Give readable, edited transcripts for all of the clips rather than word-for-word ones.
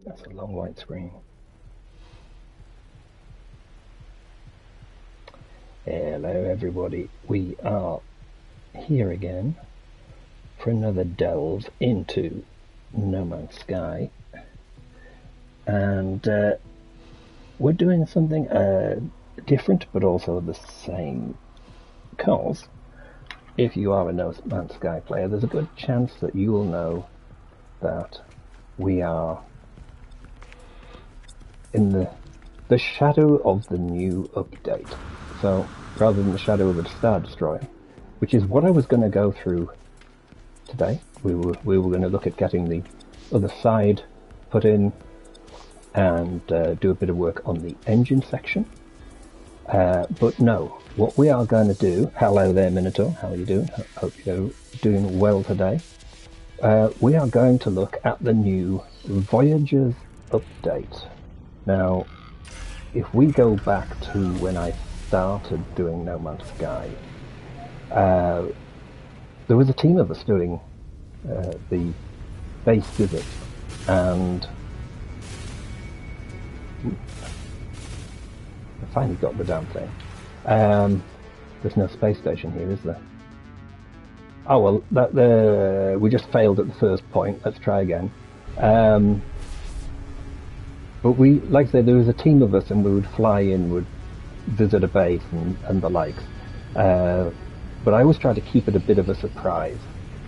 That's a long white screen. Hello everybody, we are here again for another delve into No Man's Sky, and we're doing something different but also the same, because if you are a No Man's Sky player, there's a good chance that you will know that we are in the shadow of the new update. So rather than the shadow of the Star Destroyer, which is what I was going to go through today, we were going to look at getting the other side put in and do a bit of work on the engine section. But no, what we are going to do, hello there Minotaur, how are you doing? Hope you're doing well today. We are going to look at the new Voyagers update. Now, if we go back to when I started doing No Man's Sky, there was a team of us doing the base visit, and I finally got the damn thing. There's no space station here, is there? Oh well, we just failed at the first point. Let's try again. But we, like I said, there was a team of us, and we would fly in, would visit a base and the likes. But I always try to keep it a bit of a surprise.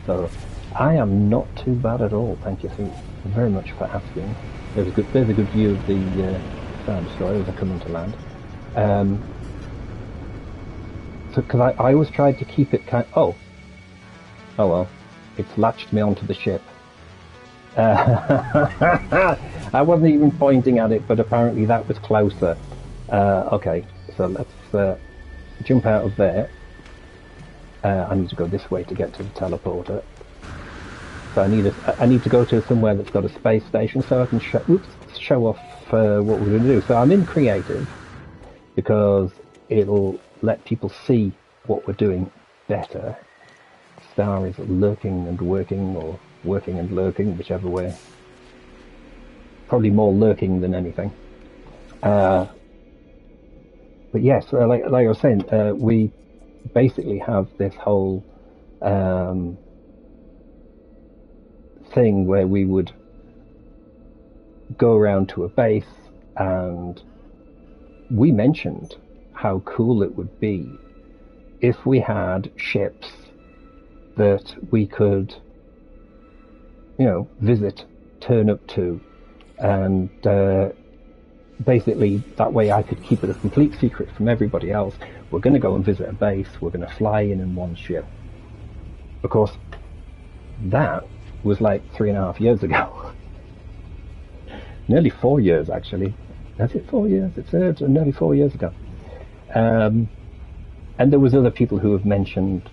So I am not too bad at all. Thank you so very much for asking. There's a good view of the Star Destroyer as I come into land. So because I always tried to keep it kind. Oh well, it's latched me onto the ship. I wasn't even pointing at it, but apparently that was closer. Okay, so let's jump out of there. I need to go this way to get to the teleporter. So I need to go to somewhere that's got a space station so I can show off what we're going to do. So I'm in creative because it'll let people see what we're doing better. Star is lurking and working, or working and lurking, whichever way. Probably more lurking than anything. But yes, like I was saying, we basically have this whole thing where we would go around to a base, and we mentioned how cool it would be if we had ships that we could, visit, turn up to, and basically that way I could keep it a complete secret from everybody else. We're going to go and visit a base, we're going to fly in one ship. Of course, that was like 3.5 years ago. Nearly 4 years, actually. Is it 4 years? It's nearly 4 years ago. And there was other people who have mentioned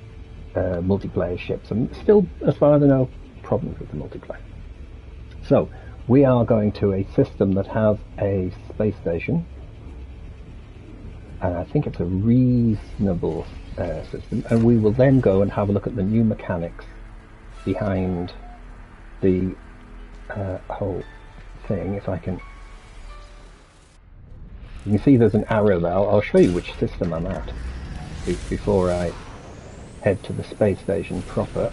multiplayer ships, and still, as far as I know, problems with the multiplayer. So we are going to a system that has a space station, and I think it's a reasonable system, and we will then go and have a look at the new mechanics behind the whole thing. If I can, you can see there's an arrow there. I'll show you which system I'm at before I head to the space station proper.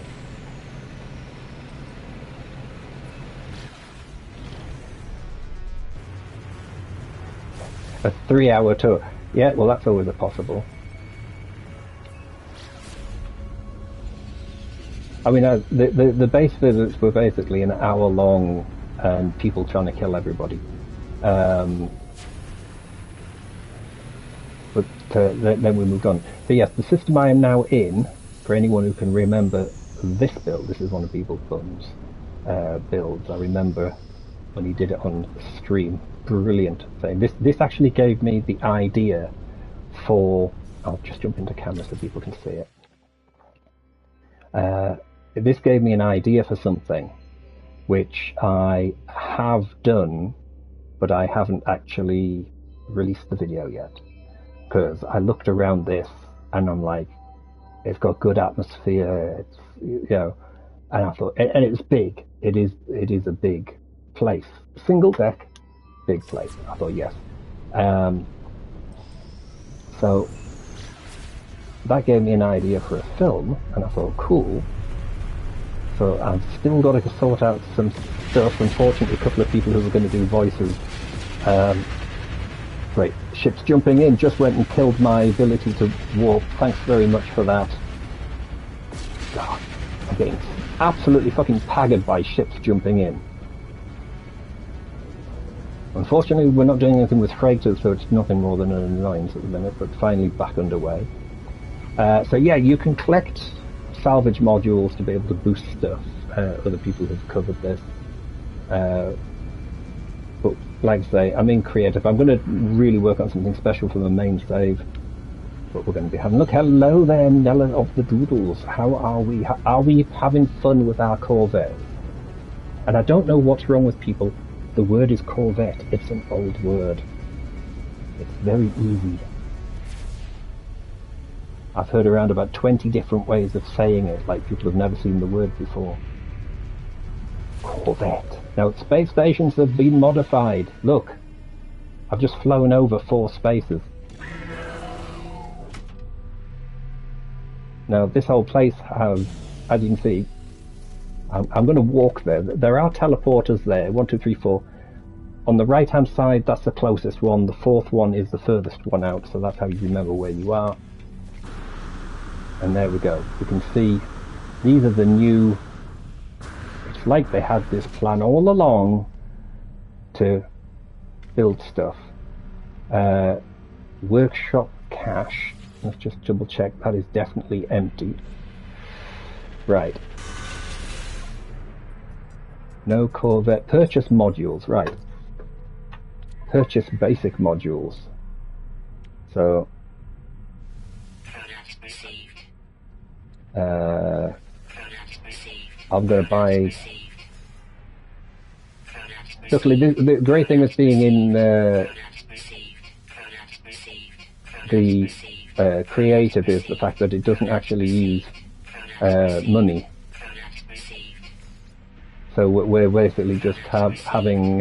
A 3-hour tour. Yeah, well, that's always a possible. I mean, the base visits were basically an hour long, and people trying to kill everybody. But then we moved on. So yes, the system I am now in, for anyone who can remember this build, this is one of Evil Fun's builds. I remember when he did it on stream. Brilliant thing. This actually gave me the idea for. I'll just jump into camera so people can see it. This gave me an idea for something which I have done, but I haven't actually released the video yet, because I looked around this and I'm like, it's got good atmosphere, it's, and I thought, and it's big. It is a big place. Single deck, big place. I thought, yes. So that gave me an idea for a film, and I thought, cool. So I've still got to sort out some stuff. Unfortunately, a couple of people who were going to do voices. Great. Ships jumping in just went and killed my ability to warp. Thanks very much for that. God, I'm getting absolutely fucking paggered by ships jumping in. Unfortunately, we're not doing anything with freighters, so it's nothing more than an annoyance at the minute, but finally back underway. So yeah, you can collect salvage modules to be able to boost stuff. Other people have covered this. But like I say, I'm in creative. I'm going to really work on something special for the main save. But we're going to be having... Look, hello there, Nella of the Doodles. How are we? Are we having fun with our Corvette? And I don't know what's wrong with people. The word is Corvette. It's an old word. It's very easy. I've heard around about 20 different ways of saying it, like people have never seen the word before. Corvette. Now, space stations have been modified. Look, I've just flown over 4 spaces. Now, this whole place has, as you can see, I'm going to walk there. There are teleporters there, 1, 2, 3, 4. On the right-hand side, that's the closest one. The 4th one is the furthest one out, so that's how you remember where you are. And there we go. You can see these are the new... It's like they had this plan all along to build stuff. Workshop cache. Let's just double check. That is definitely empty. Right. No Corvette. Purchase modules. Right. Purchase basic modules. So... I'm going to buy... Luckily, the great thing with being in the creative is the fact that it doesn't actually use money. So we're basically just having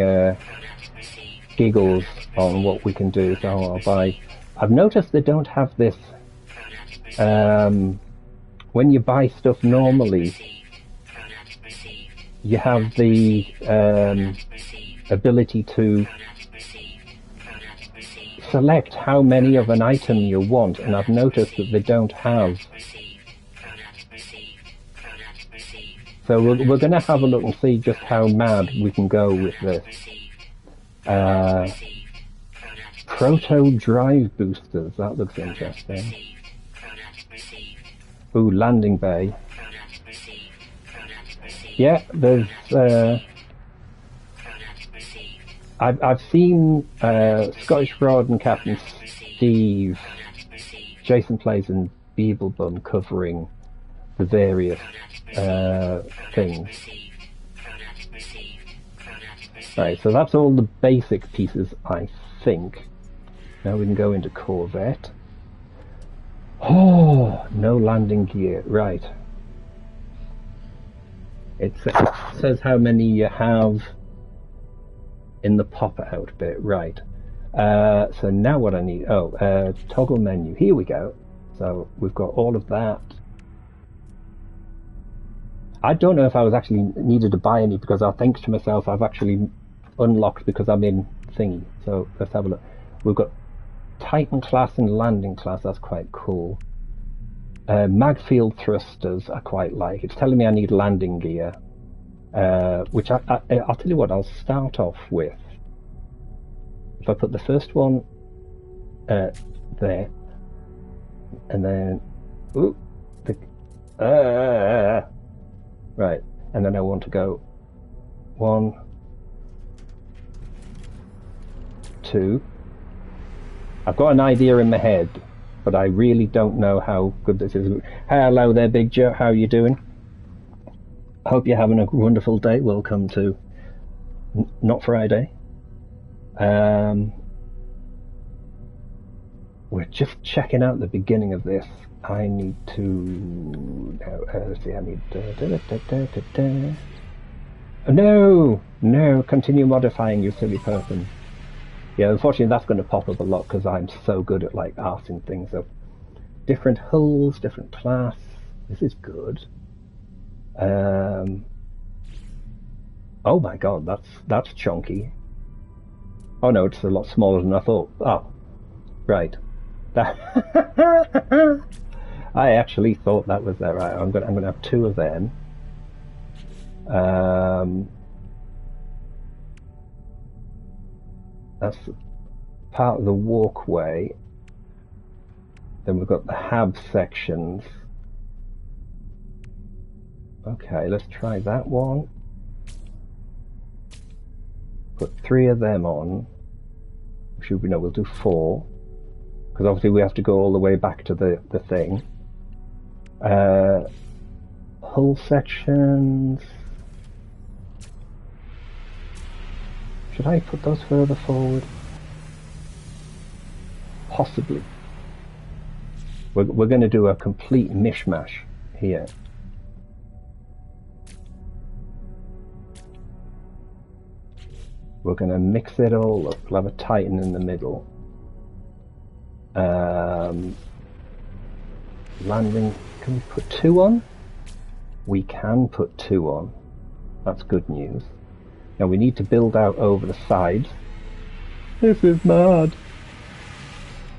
giggles on what we can do. So I'll buy... I've noticed they don't have this... when you buy stuff normally, you have the ability to select how many of an item you want, and I've noticed that they don't have. So we're going to have a look and see just how mad we can go with this. Proto drive boosters, that looks interesting. Ooh, landing bay. Yeah, there's... I've seen Scottish Rod and Captain Steve, Jason Plays and Beeblebum covering the various things. Right, so that's all the basic pieces, I think. Now we can go into Corvette. Oh, no landing gear. Right. It says how many you have in the pop-out bit. Right. So now what I need... Oh, toggle menu. Here we go. So we've got all of that. I don't know if I was actually needed to buy any, because I think to myself I've actually unlocked because I'm in thingy. So let's have a look. We've got Titan class and landing class. That's quite cool. Magfield thrusters I quite like. It's telling me I need landing gear, which I'll tell you what, I'll start off with. If I put the first one there, and then right, and then I want to go 1, 2. I've got an idea in my head, but I really don't know how good this is. Hello there, Big Joe. How are you doing? Hope you're having a wonderful day. Welcome to Not Friday. We're just checking out the beginning of this. I need to... let's see, I need... No! No, continue modifying, you silly person. Yeah, unfortunately that's going to pop up a lot because I'm so good at like arsing things up. Different hulls, different class. This is good. Oh my god, that's chunky. Oh no, it's a lot smaller than I thought. Oh, right. That I actually thought that was there. Right, I'm gonna have two of them. That's part of the walkway. Then we've got the hab sections. Okay, let's try that one. Put 3 of them on. Should we know? We'll do 4. Because obviously we have to go all the way back to the thing. Hull sections. Should I put those further forward? Possibly. We're going to do a complete mishmash here. We're going to mix it all up. We'll have a Titan in the middle. Landing, can we put 2 on? We can put 2 on. That's good news. Now we need to build out over the sides. This is mad.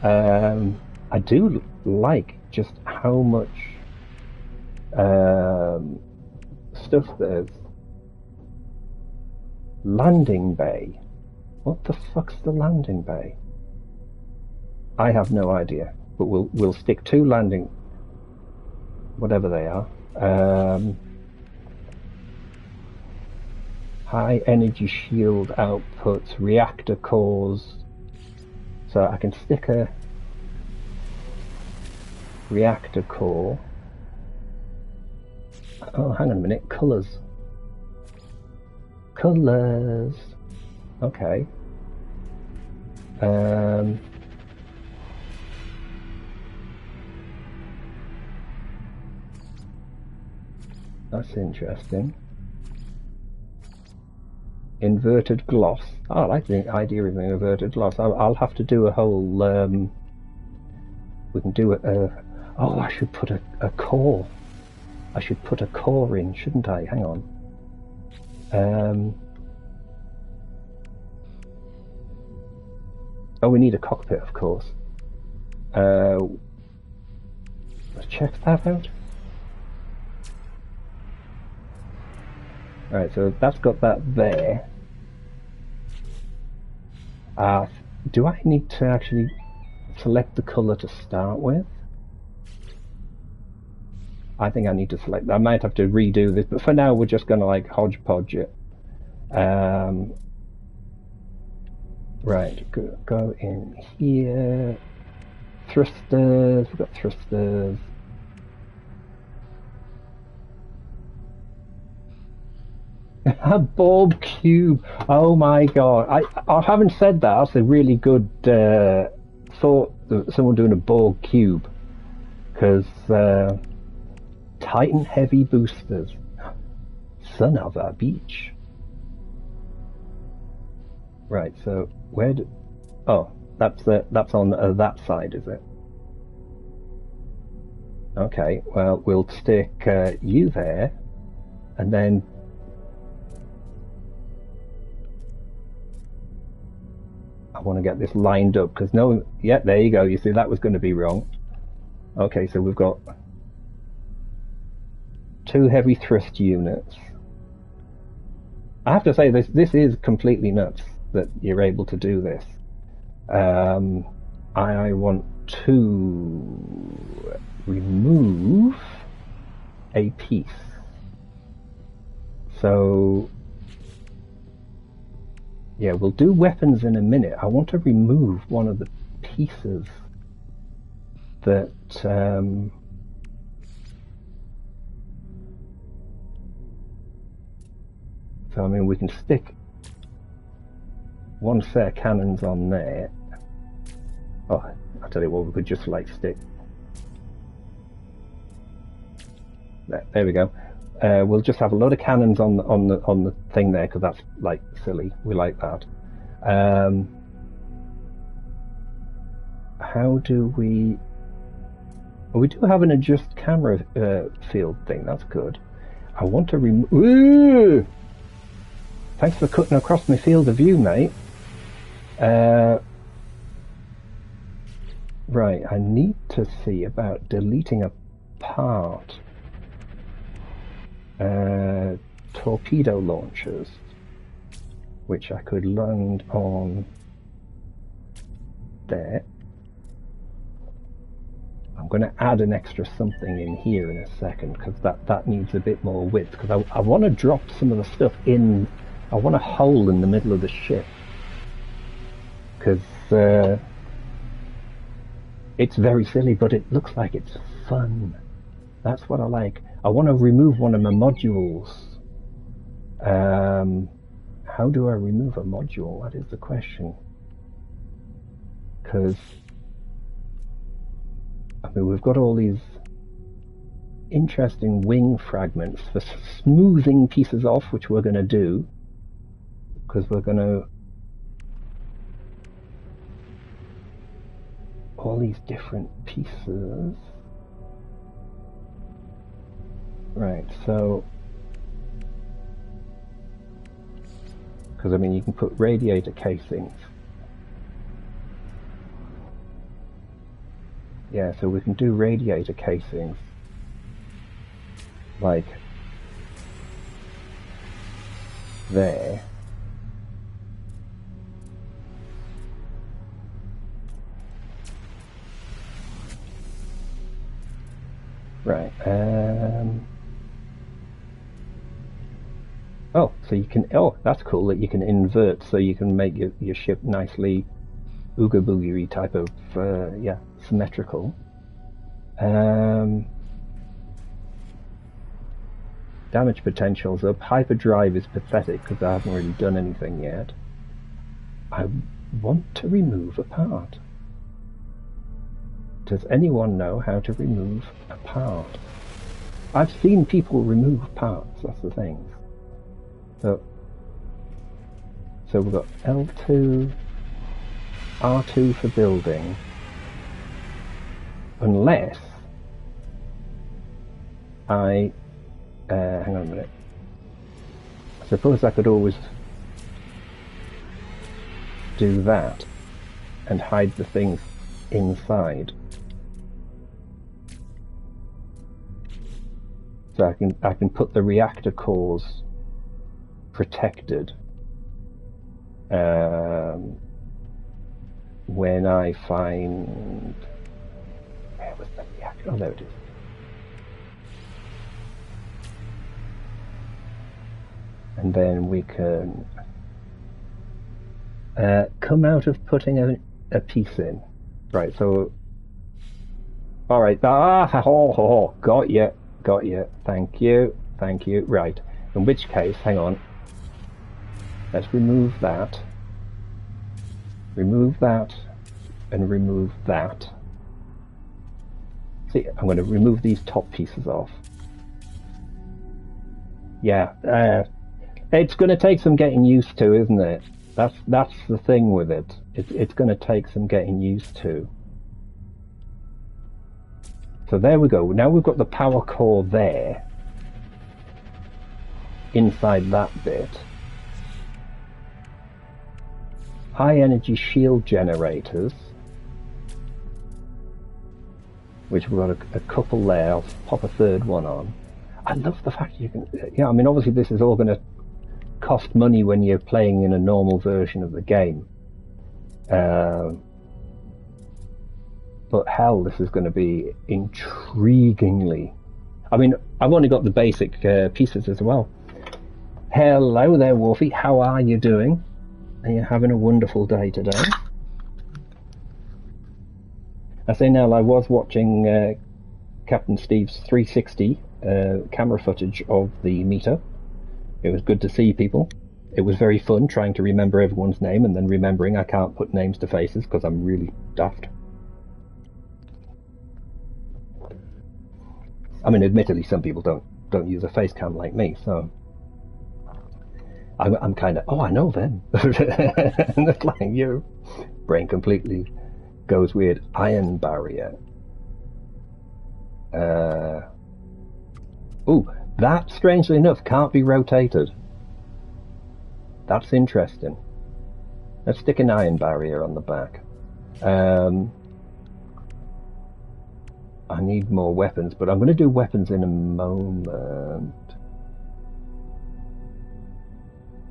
I do like just how much stuff there's. Landing bay. What the fuck's the landing bay? I have no idea, but we'll stick 2 landing, whatever they are. High energy shield outputs, reactor cores. So I can stick a reactor core. Oh, hang on a minute. Colors. Colors. Okay. That's interesting. Inverted gloss. Oh, I like the idea of an inverted gloss. I'll have to do a whole. We can do it. Oh, I should put a core. I should put a core in, shouldn't I? Hang on. Oh, we need a cockpit, of course. Let's check that out. Alright, so that's got that there. Do I need to actually select the colour to start with? I think I need to select. I might have to redo this, but for now we're just going to like hodgepodge it. Right, go in here. Thrusters, we've got thrusters. A bulb cube. Oh my god! I haven't said that. That's a really good thought. Someone doing a Borg cube, because Titan heavy boosters. Son of a beach. Right. So where? Oh, that's on that side, is it? Okay. Well, we'll stick you there, and then. I want to get this lined up because yeah, there you go. You see, that was going to be wrong. Okay, so we've got 2 heavy thrust units. I have to say this is completely nuts that you're able to do this. I want to remove a piece. So. Yeah, we'll do weapons in a minute. I want to remove one of the pieces that so I mean we can stick 1 set of cannons on there. Oh, I'll tell you what, we could just like stick there we go. We'll just have a load of cannons on the thing there, because that's like silly. We like that. How do we... Well, we do have an adjust camera field thing. That's good. I want to remove... Thanks for cutting across my field of view, mate. Right, I need to see about deleting a part. Torpedo launchers, which I could land on there. I'm going to add an extra something in here in a second, because that needs a bit more width, because I want to drop some of the stuff in. I want a hole in the middle of the ship, because it's very silly, but it looks like it's fun. That's what I like. I want to remove one of my modules. How do I remove a module? That is the question. Because, I mean, we've got all these interesting wing fragments for smoothing pieces off, which we're going to do. Because we're going to... all these different pieces. Right, so... because, I mean, you can put radiator casings. Yeah, so we can do radiator casings. Like... there. Right, oh, so you can, oh, that's cool that you can invert, so you can make your ship nicely ooga boogie type of, yeah, symmetrical. Damage potential's up. Hyperdrive is pathetic because I haven't really done anything yet. I want to remove a part. Does anyone know how to remove a part? I've seen people remove parts, that's the thing. So we've got L2, R2 for building, unless I, hang on a minute, I suppose I could always do that and hide the things inside. So I can put the reactor cores protected when I find, where was the reactor? Oh, there it is. And then we can come out of putting a piece in. Right, so all right, got you. Thank you. Right, in which case, hang on. Let's remove that, and remove that. See, I'm going to remove these top pieces off. Yeah, it's going to take some getting used to, isn't it? That's the thing with it. It's going to take some getting used to. So there we go. Now we've got the power core there, inside that bit. High energy shield generators, which we've got a couple there. I'll pop a third one on. I love the fact you can, yeah, I mean, obviously this is all going to cost money when you're playing in a normal version of the game. But hell, this is going to be intriguingly... I mean, I've only got the basic pieces as well. Hello there, Wolfie. How are you doing? Are you having a wonderful day today? I say now, I was watching Captain Steve's 360 camera footage of the meter. It was good to see people. It was very fun trying to remember everyone's name and then remembering I can't put names to faces because I'm really daft. I mean, admittedly, some people don't don't use a face cam like me, so I'm kind of, oh, I know them. And it's like, your brain completely goes weird. Iron barrier. Ooh, that, strangely enough, can't be rotated. That's interesting. Let's stick an iron barrier on the back. I need more weapons, but I'm going to do weapons in a moment.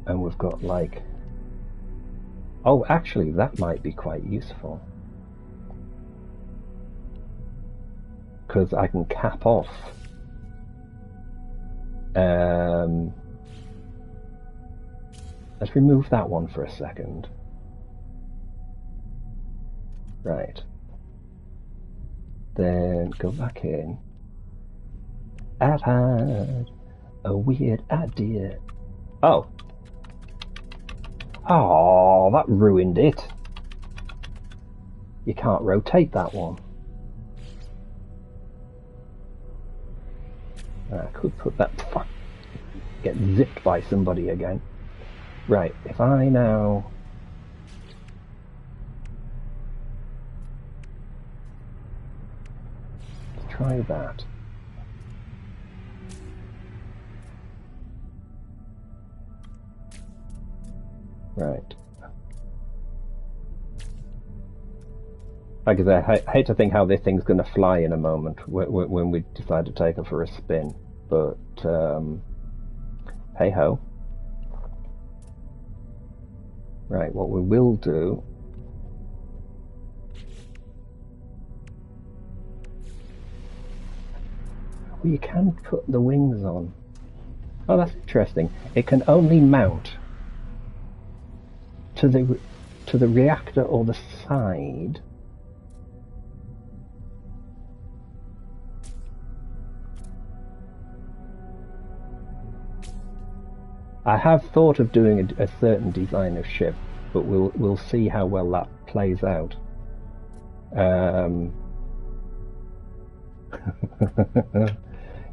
And we've got like... Oh, actually, that might be quite useful. Because I can cap off. Let's remove that one for a second. Right. Then go back in. I've had a weird idea. Oh. Oh, that ruined it. You can't rotate that one. I could put that... Get zipped by somebody again. Right, if I now... Try that. Right. Like I say, I hate to think how this thing's going to fly in a moment when we decide to take her for a spin. But, hey ho. Right, what we will do... Well, you can put the wings on. Oh, that's interesting. It can only mount to the reactor or the side. I have thought of doing a certain design of ship, but we'll see how well that plays out.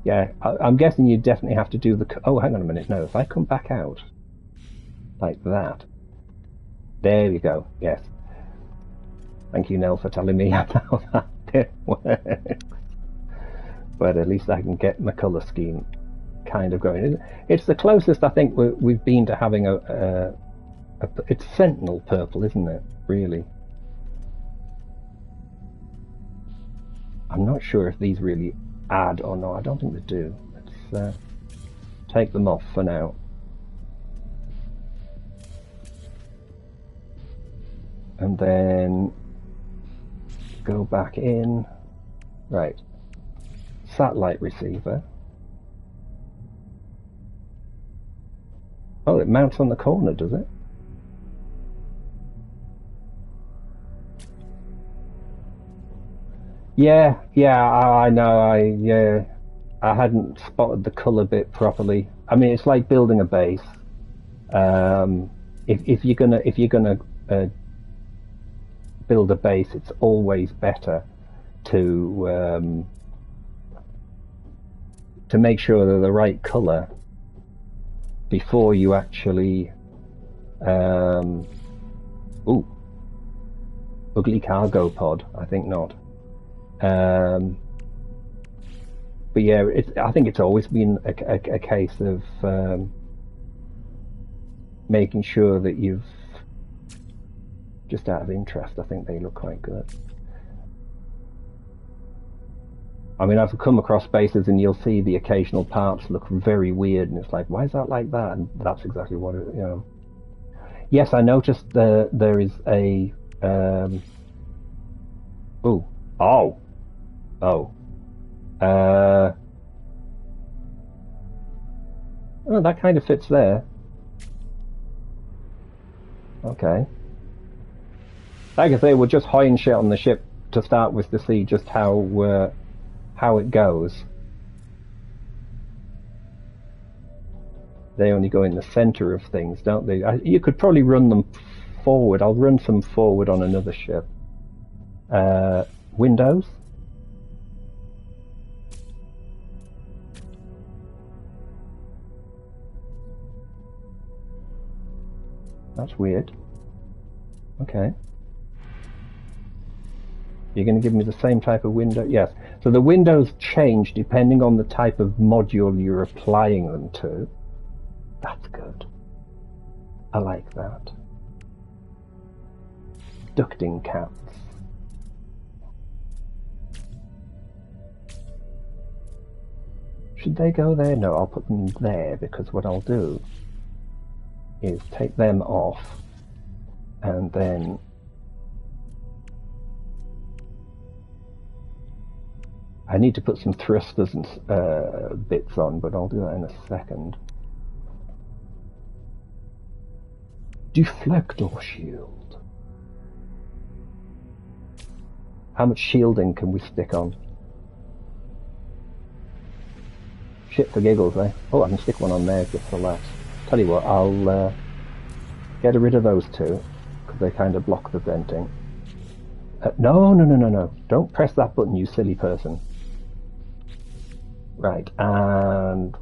Yeah, I'm guessing you definitely have to do the... Oh, hang on a minute. No, if I come back out like that. There we go. Yes. Thank you, Nell, for telling me how that works. But at least I can get my colour scheme kind of going. It's the closest I think we've been to having it's Sentinel purple, isn't it? Really. I'm not sure if these really add or not. I don't think they do. Let's take them off for now. And then go back in. Right. Satellite receiver. Oh, it mounts on the corner, does it? Yeah, I know. I hadn't spotted the color bit properly. I mean, it's like building a base. If you're gonna build a base, it's always better to make sure they're the right color before you actually. Ooh, ugly cargo pod. I think not. But yeah, I think it's always been a case of making sure that you've, just out of interest, I think they look quite good. I mean, I've come across bases and you'll see the occasional parts look very weird, and it's like, why is that like that? And that's exactly what it, you know. Yes, I noticed there is a oh, that kind of fits there. Okay. Like I say, we're just hoying shit on the ship to start with to see just how it goes. They only go in the center of things, don't they? You could probably run them forward. I'll run some forward on another ship. Windows. That's weird. Okay. You're going to give me the same type of window? Yes. So the windows change depending on the type of module you're applying them to. That's good. I like that. Ducting caps. Should they go there? No, I'll put them there, because what I'll do is take them off and then I need to put some thrusters and bits on, but I'll do that in a second. Deflector shield. How much shielding can we stick on? Shit for giggles, eh? Oh, I can stick one on there just for that. Tell you what, I'll get rid of those two, because they kind of block the venting. No. Don't press that button, you silly person. Right, and...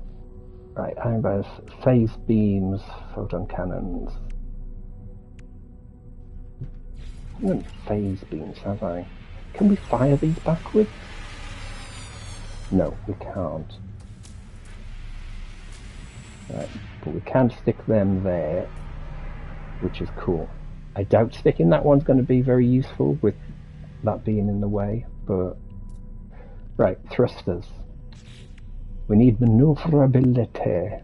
Right, iron bars, phase beams, photon cannons. I haven't phase beams, have I? Can we fire these backwards? No, we can't. Right, but we can stick them there, which is cool. I doubt sticking that one's going to be very useful with that being in the way, but... Right, thrusters. We need maneuverability.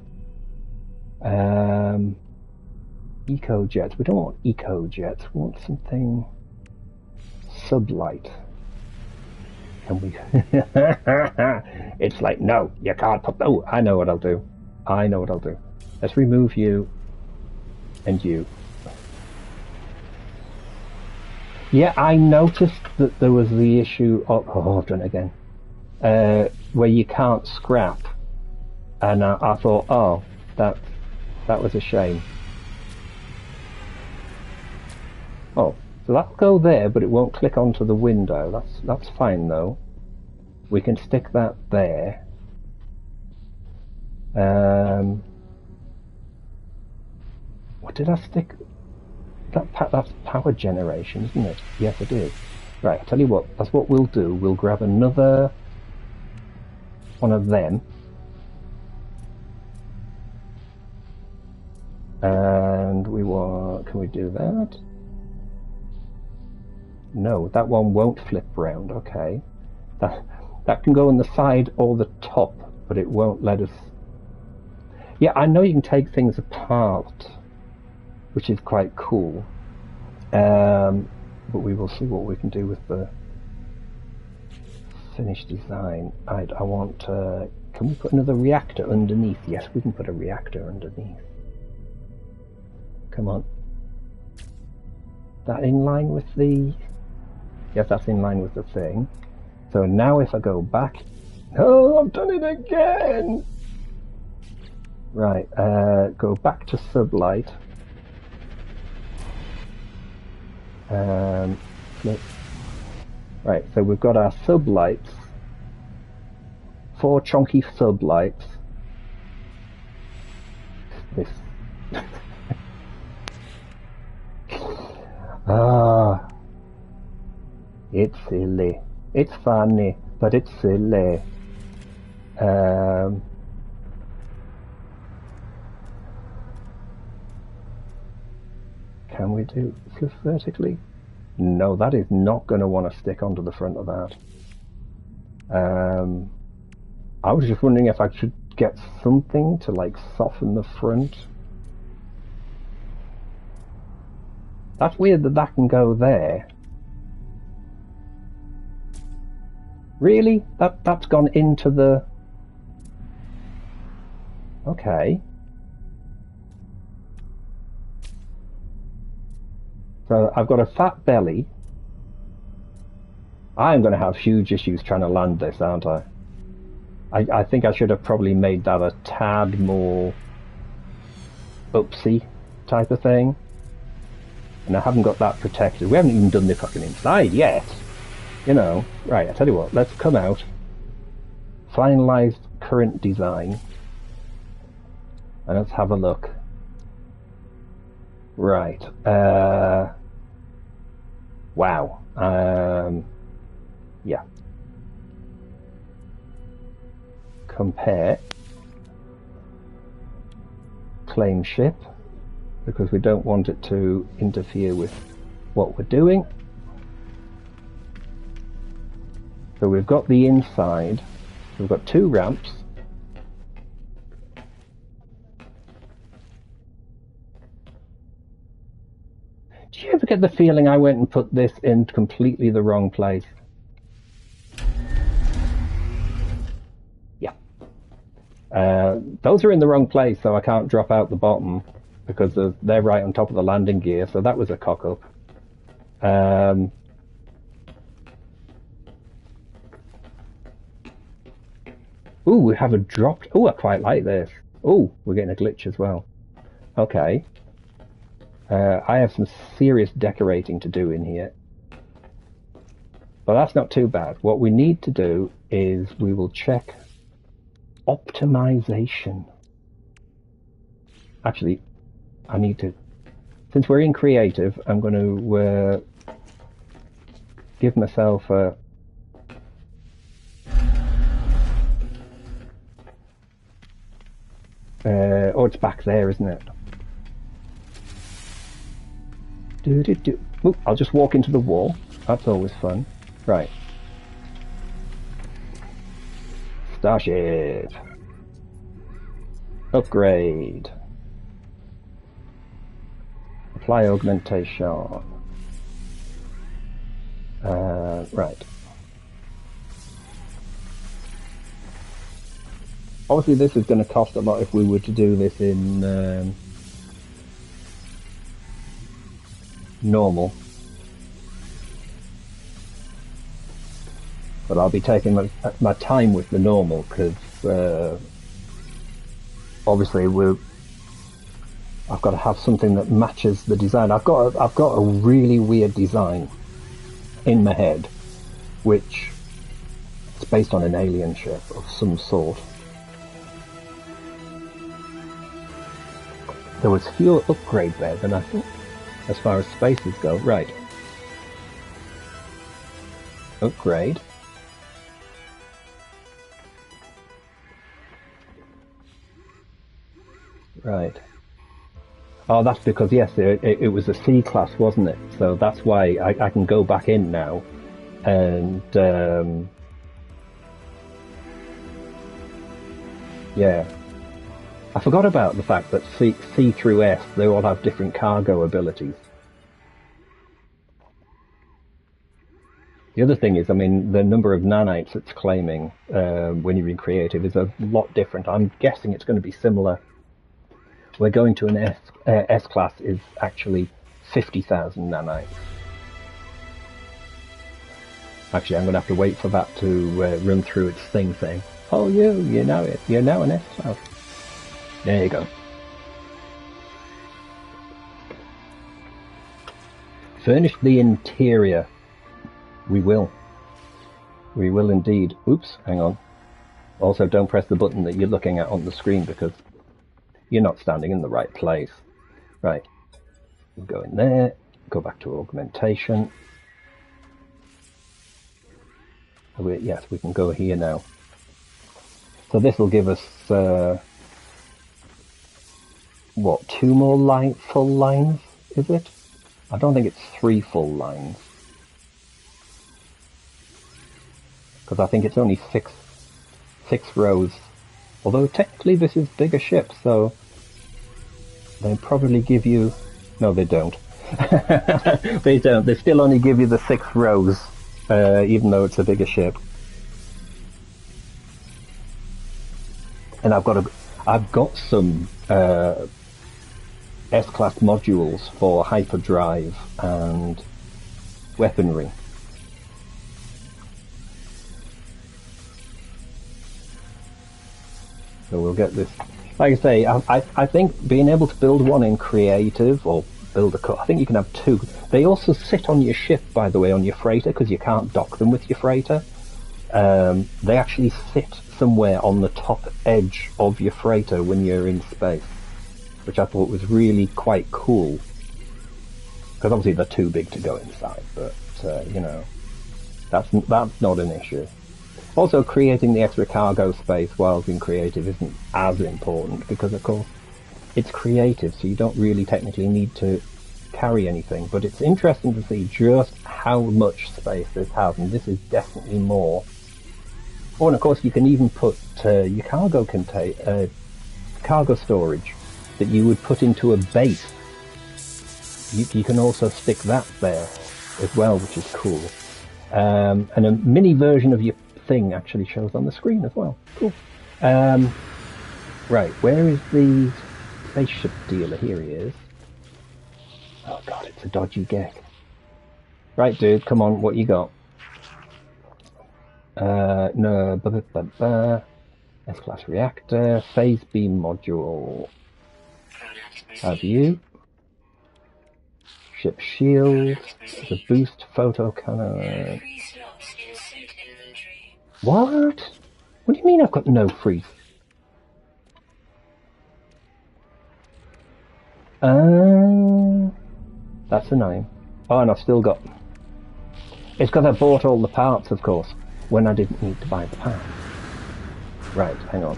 Eco jets. We don't want eco jets. We want something sublight. Can we? It's like, no, you can't put. Oh, I know what I'll do. I know what I'll do. Let's remove you and you. Yeah, I noticed that there was the issue of. Oh, I've done it again. Where you can't scrap, and I thought, oh, that was a shame. Oh, so that'll go there, but it won't click onto the window. That's fine though. We can stick that there. What did I stick? That's power generation, isn't it? Yes, it is. Right, I'll tell you what. That's what we'll do. We'll grab another one of them, and we want. Can we do that? No, that one won't flip round. Okay, that can go on the side or the top, but it won't let us. Yeah, I know you can take things apart, which is quite cool. But we will see what we can do with the finished design. I want. Can we put another reactor underneath? Yes, we can put a reactor underneath. Come on. That in line with the? Yes, that's in line with the thing. So now if I go back, oh, I've done it again. Right, go back to sublight. Flip. Right, so we've got our sublights, 4 chunky sublights. This. Ah, it's silly. It's funny, but it's silly. Can we do flip vertically? No, that is not going to want to stick onto the front of that. I was just wondering if I should get something to like soften the front. That's weird that that can go there. Really? That's gone into the... Okay. So I've got a fat belly. I'm going to have huge issues trying to land this, aren't I? I think I should have probably made that a tad more upsy type of thing. And I haven't got that protected. We haven't even done the fucking inside yet. You know. Right, I tell you what, let's come out. Finalised current design. And let's have a look. Right. Wow. Yeah. Compare. Claim ship, because we don't want it to interfere with what we're doing. So we've got the inside. We've got 2 ramps. Do you ever get the feeling I went and put this in completely the wrong place? Yeah. Those are in the wrong place, so I can't drop out the bottom because they're right on top of the landing gear, so that was a cock-up. Ooh, we have a dropped... Ooh, I quite like this. Ooh, we're getting a glitch as well. Okay. I have some serious decorating to do in here. But that's not too bad. What we need to do is we will check optimization. Actually, I need to... Since we're in creative, I'm going to give myself a... oh, it's back there, isn't it? Ooh, I'll just walk into the wall. That's always fun. Right. Starship. Upgrade. Apply augmentation. Right. Obviously this is going to cost a lot if we were to do this in normal. But I'll be taking my time with the normal because obviously I've got to have something that matches the design. I've got a really weird design in my head, which is based on an alien ship of some sort. There was fewer upgrade there than I thought, as far as spaces go. Right. Upgrade. Right. Oh, that's because, yes, it was a C class, wasn't it? So that's why I can go back in now and, yeah. I forgot about the fact that C through S, they all have different cargo abilities. The other thing is, I mean, the number of nanites it's claiming when you're in creative is a lot different. I'm guessing it's going to be similar. We're going to an S class is actually 50,000 nanites. Actually, I'm going to have to wait for that to run through its thing saying, oh, you know it. You're now an S class. There you go. Furnish the interior. We will. We will indeed. Oops, hang on. Also, don't press the button that you're looking at on the screen because you're not standing in the right place. Right. Go in there. Go back to augmentation. Yes, we can go here now. So this will give us... what, 2 more full lines, is it? I don't think it's 3 full lines. Because I think it's only six rows. Although technically this is bigger ships, so they probably give you... No, they don't. They don't. They still only give you the 6 rows, even though it's a bigger ship. And I've got some S-class modules for hyperdrive and weaponry. So we'll get this. Like I say, I think being able to build one in creative or build I think you can have 2. They also sit on your ship, by the way, on your freighter, because you can't dock them with your freighter. They actually sit somewhere on the top edge of your freighter when you're in space, which I thought was really quite cool. Because obviously they're too big to go inside, but, you know, that's not an issue. Also, creating the extra cargo space while in creative isn't as important, because of course it's creative, so you don't really technically need to carry anything. But it's interesting to see just how much space this has, and this is definitely more. Oh, and of course you can even put your cargo storage that you would put into a base. You can also stick that there as well, which is cool. And a mini version of your thing actually shows on the screen as well. Cool. Right, where is the spaceship dealer? Here he is. Oh god, it's a dodgy geck. Right, dude, come on, what you got? No, S-class reactor, phase beam module. Have you? Ship shield, the boost photo cannon. What? What do you mean I've got no free? That's annoying. Oh, and I've still got... It's because I bought all the parts, of course, when I didn't need to buy the parts. Right, hang on.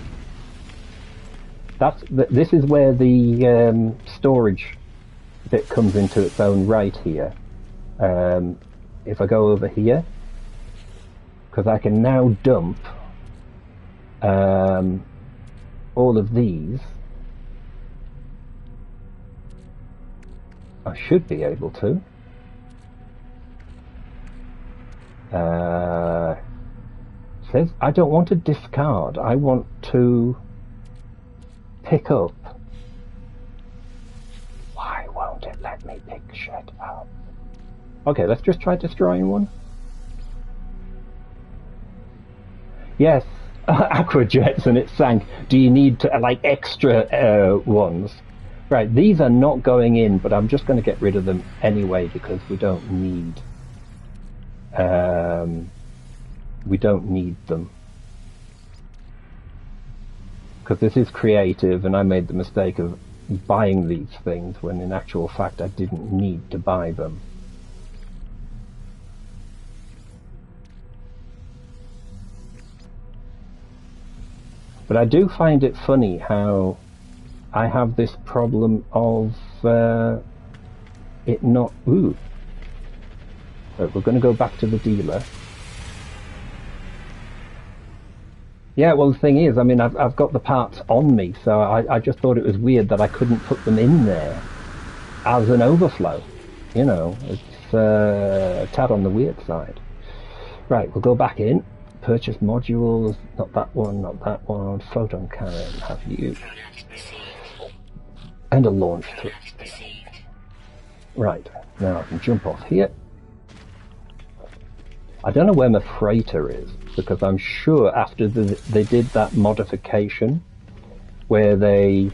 This is where the storage bit comes into its own right here. If I go over here, because I can now dump all of these. I should be able to. Says I don't want to discard, I want to pick up. Why won't it let me pick shit up? Okay, let's just try destroying one. Yes, aqua jets and it sank. Do you need to, like extra ones? Right, these are not going in, but I'm just going to get rid of them anyway because we don't need them. Because this is creative and I made the mistake of buying these things when in actual fact I didn't need to buy them. But I do find it funny how I have this problem of it not... Ooh. Right, we're going to go back to the dealer. Yeah, well, the thing is, I mean, I've got the parts on me, so I just thought it was weird that I couldn't put them in there as an overflow. You know, it's a tad on the weird side. Right, we'll go back in. Purchase modules, not that one, not that one. Photon cannon, have you? And a launch through. Right, now I can jump off here. I don't know where my freighter is, because I'm sure after they did that modification where they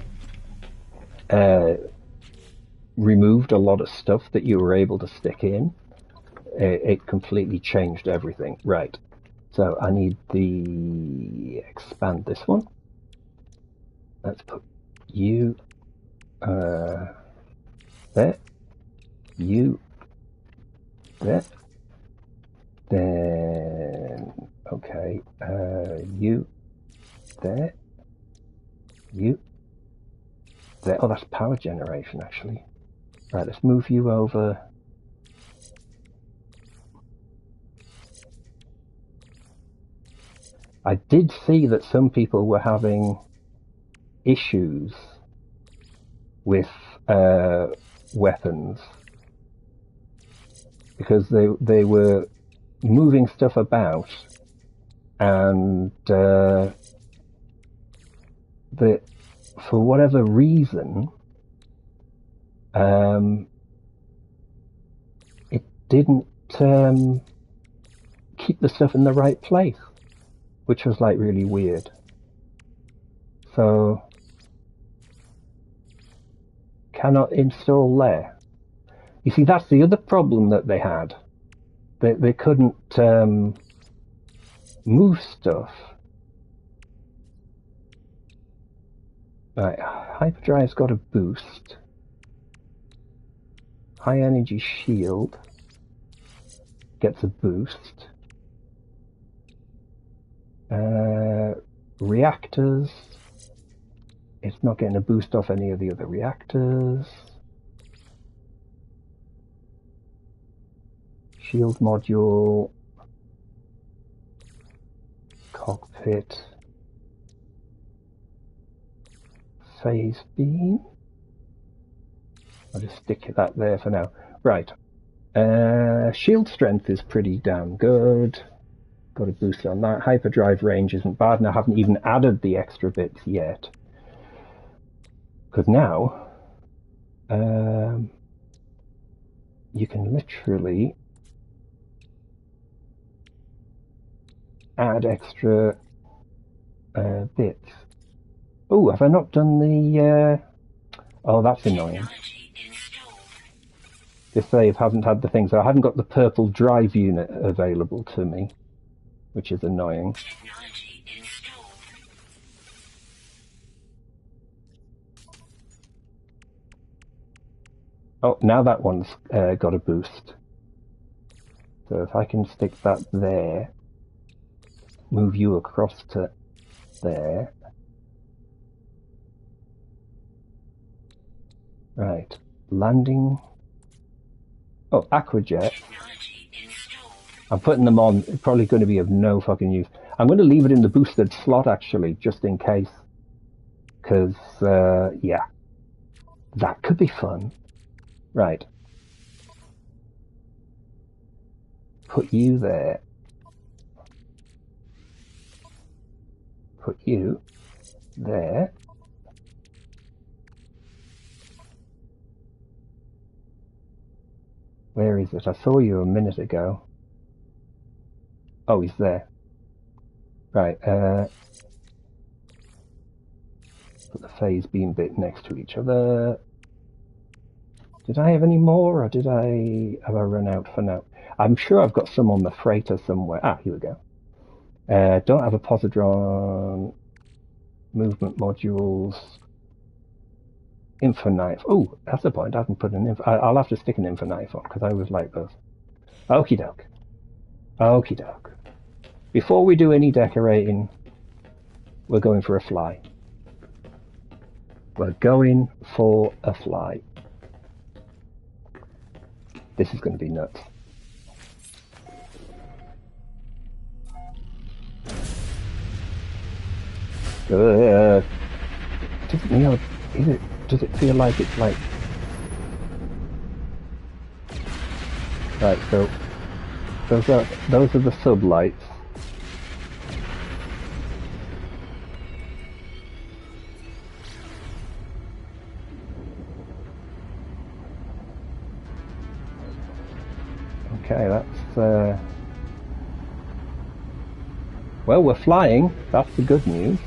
removed a lot of stuff that you were able to stick in, it completely changed everything. Right, so I need the expand this one. Let's put you there, you there. Then, okay, you, there, you, there. Oh, that's power generation, actually. Right, let's move you over. I did see that some people were having issues with weapons because they were moving stuff about, and that for whatever reason it didn't keep the stuff in the right place, which was like really weird. So cannot install there. You see, that's the other problem that they had. They couldn't move stuff. Right, hyperdrive's got a boost. High energy shield gets a boost. Reactors, it's not getting a boost off any of the other reactors. Shield module, cockpit, phase beam. I'll just stick that there for now. Right. Shield strength is pretty damn good. Got a boost on that. Hyperdrive range isn't bad, and I haven't even added the extra bits yet. Because now, you can literally add extra bits. Oh, have I not done the... Oh, that's annoying. This save hasn't had the thing, so I haven't got the purple drive unit available to me, which is annoying. Oh, now that one's got a boost. So if I can stick that there, move you across to there. Right, landing. Oh, Aquajet. I'm putting them on. It's probably going to be of no fucking use. I'm going to leave it in the boosted slot, actually, just in case. Because, yeah. That could be fun. Right. Put you there. Put you there. Where is it? I saw you a minute ago. Oh, he's there. Right, put the phase beam bit next to each other. Did I have any more, or have I run out for now? I'm sure I've got some on the freighter somewhere. Ah, here we go. Don't have a positron. Movement modules. Infoknife. Oh, that's the point. I haven't put an I'll have to stick an Infoknife on, because I always like those. Okie doke. Okie doke. Before we do any decorating, we're going for a fly. We're going for a fly. This is going to be nuts. Does it feel like it's like... Right, so those are the sublights. Okay, that's well, we're flying. That's the good news.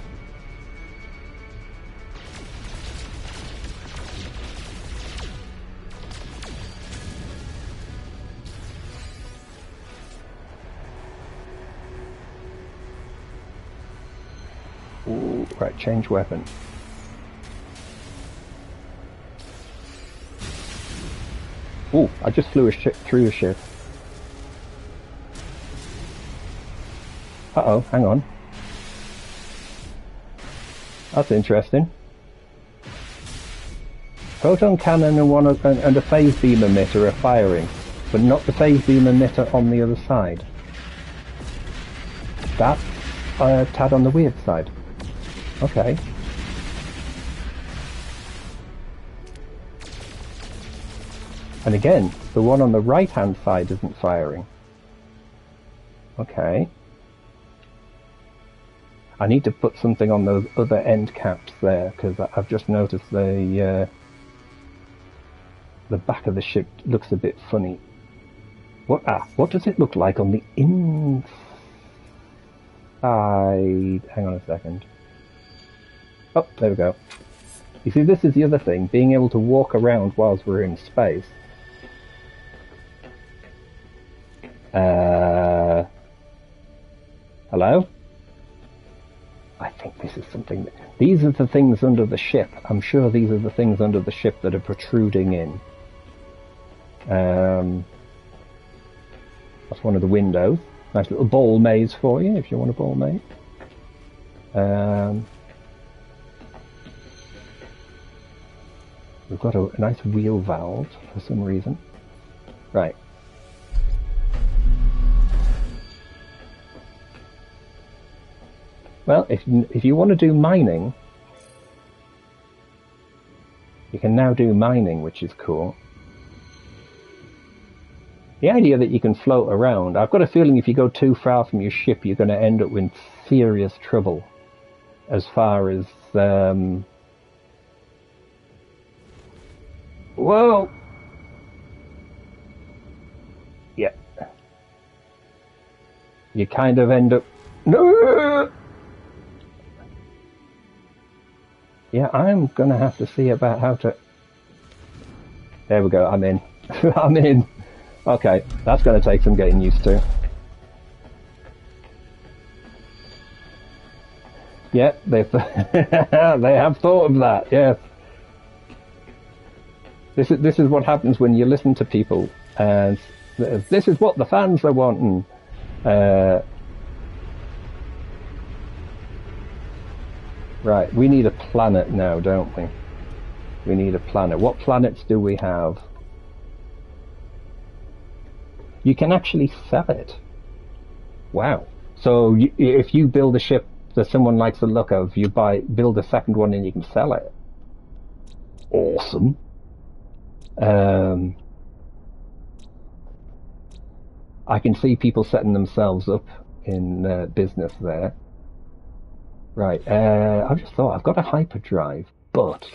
Ooh, right, change weapon. Ooh, I just flew through a ship. Uh-oh, hang on. That's interesting. Photon cannon and a phase beam emitter are firing, but not the phase beam emitter on the other side. That's a tad on the weird side. Okay. And again, the one on the right-hand side isn't firing. Okay. I need to put something on those other end caps there, because I've just noticed the back of the ship looks a bit funny. What does it look like on the inside? Hang on a second. Oh, there we go. You see, this is the other thing, being able to walk around whilst we're in space. Hello? I think this is something... These are the things under the ship. I'm sure these are the things under the ship that are protruding in. That's one of the windows. Nice little ball maze for you if you want a ball maze. We've got a nice wheel valve for some reason. Right. Well, if you want to do mining, you can now do mining, which is cool. The idea that you can float around, I've got a feeling if you go too far from your ship, you're going to end up in serious trouble as far as... Whoa! Yeah. You kind of end up... No! Yeah, I'm going to have to see about how to... There we go, I'm in. I'm in. Okay, that's going to take some getting used to. Yeah, they have thought of that, yes. This is what happens when you listen to people, and this is what the fans are wanting. Right, we need a planet now, don't we? We need a planet. What planets do we have? You can actually sell it. Wow. So if you build a ship that someone likes the look of, you build a second one and you can sell it. Awesome. I can see people setting themselves up in business there. Right, I just thought, I've got a hyperdrive, but...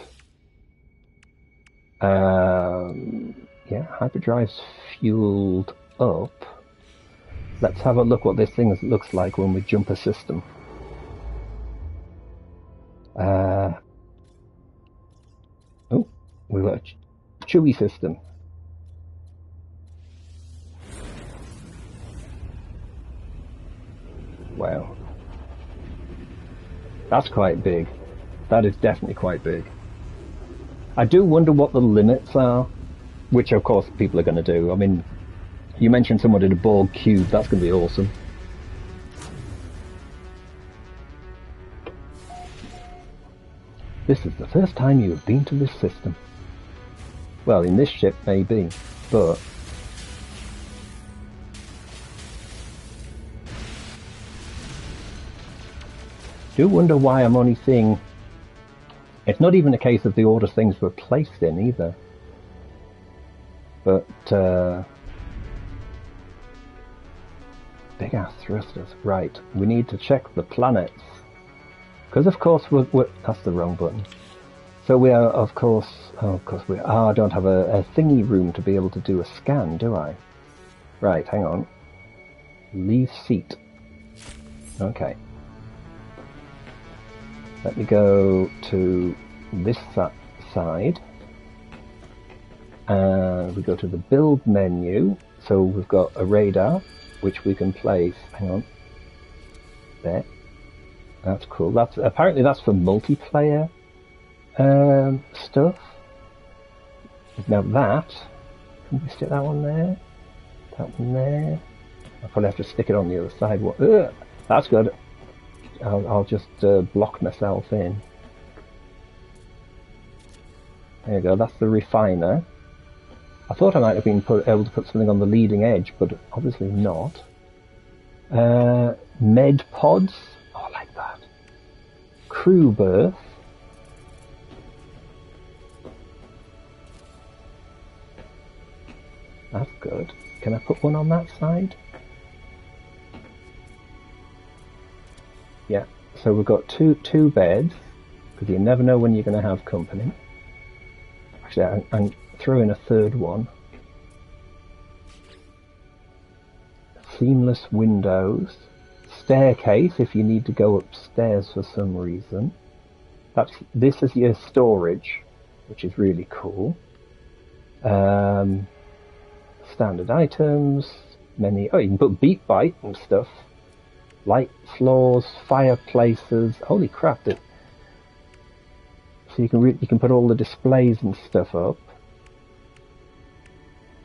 yeah, hyperdrive's fueled up. Let's have a look what this thing looks like when we jump a system. Oh, we've got a chewy system. Wow. That's quite big. That is definitely quite big. I do wonder what the limits are, which of course people are going to do. I mean, you mentioned someone did a Borg cube, that's going to be awesome. This is the first time you have been to this system. Well, in this ship, maybe, but... I do wonder why I'm only seeing... It's not even a case of the order things were placed in, either. But, big-ass thrusters. Right, we need to check the planets. Because, of course, that's the wrong button. So we are, of course... Oh, of course we are. Oh, I don't have a thingy room to be able to do a scan, do I? Right, hang on. Leave seat. Okay. Let me go to this side. And we go to the build menu. So we've got a radar, which we can place. Hang on. There. That's cool. Apparently that's for multiplayer stuff. Now that, can we stick that one there? That one there. I'll probably have to stick it on the other side. Ugh, that's good. I'll just block myself in. There you go. That's the refiner. I thought I might have been able to put something on the leading edge, but obviously not. Med pods. Oh, I like that. Crew berth. That's good. Can I put one on that side? Yeah. So we've got two beds, because you never know when you're going to have company. Actually, I'm throwing a third one. Seamless windows. Staircase if you need to go upstairs for some reason. This is your storage, which is really cool. Standard items, many. Oh, you can put beat bite and stuff. Light floors, fireplaces. Holy crap! So you can put all the displays and stuff up.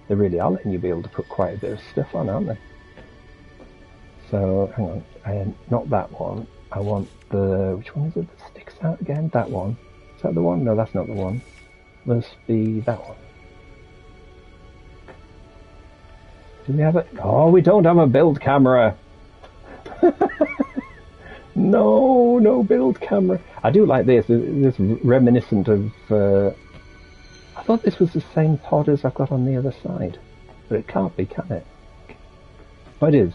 They really are letting you be able to put quite a bit of stuff on, aren't they? So, hang on, not that one. I want the... Which one is it that sticks out again? That one. Is that the one? No, that's not the one. Must be that one. Do we have it? Oh, we don't have a build camera. No build camera. I do like this. It's reminiscent of... I thought this was the same pod as I've got on the other side. But it can't be, can it? Oh, it is.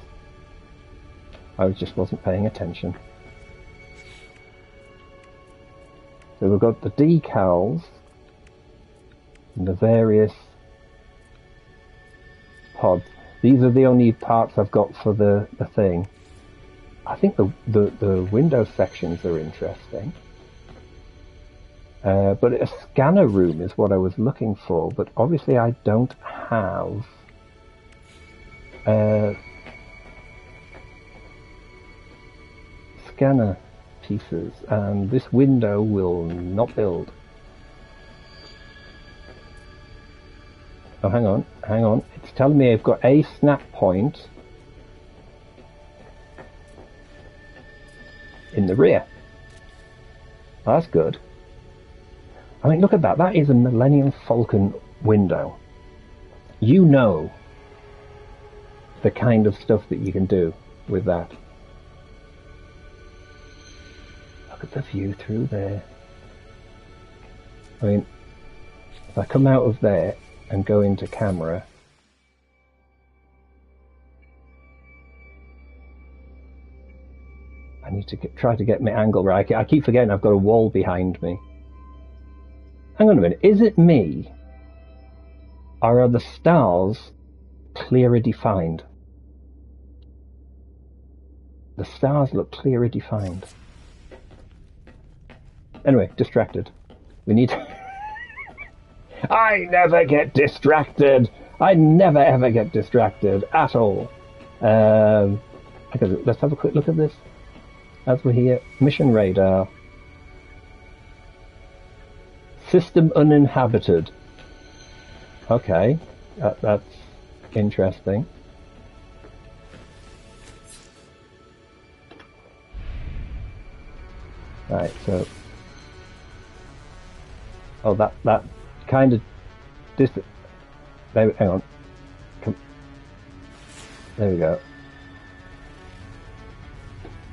I just wasn't paying attention. So we've got the decals and the various pods. These are the only parts I've got for the thing. I think the window sections are interesting. But a scanner room is what I was looking for, but obviously I don't have scanner pieces, and this window will not build. Oh, hang on. It's telling me I've got a snap point in the rear. That's good. I mean, look at that. That is a Millennium Falcon window. You know the kind of stuff that you can do with that. Look at the view through there. I mean, if I come out of there and go into camera, I need to try to get my angle right. I keep forgetting I've got a wall behind me. Hang on a minute, is it me? Or are the stars clearer defined? The stars look clearer defined. Anyway, distracted. We need to... I never get distracted! I never ever get distracted at all. Okay, let's have a quick look at this. As we're here, mission radar. System uninhabited. Okay, that's interesting. Right, so... Oh, that kind of... Hang on. There we go.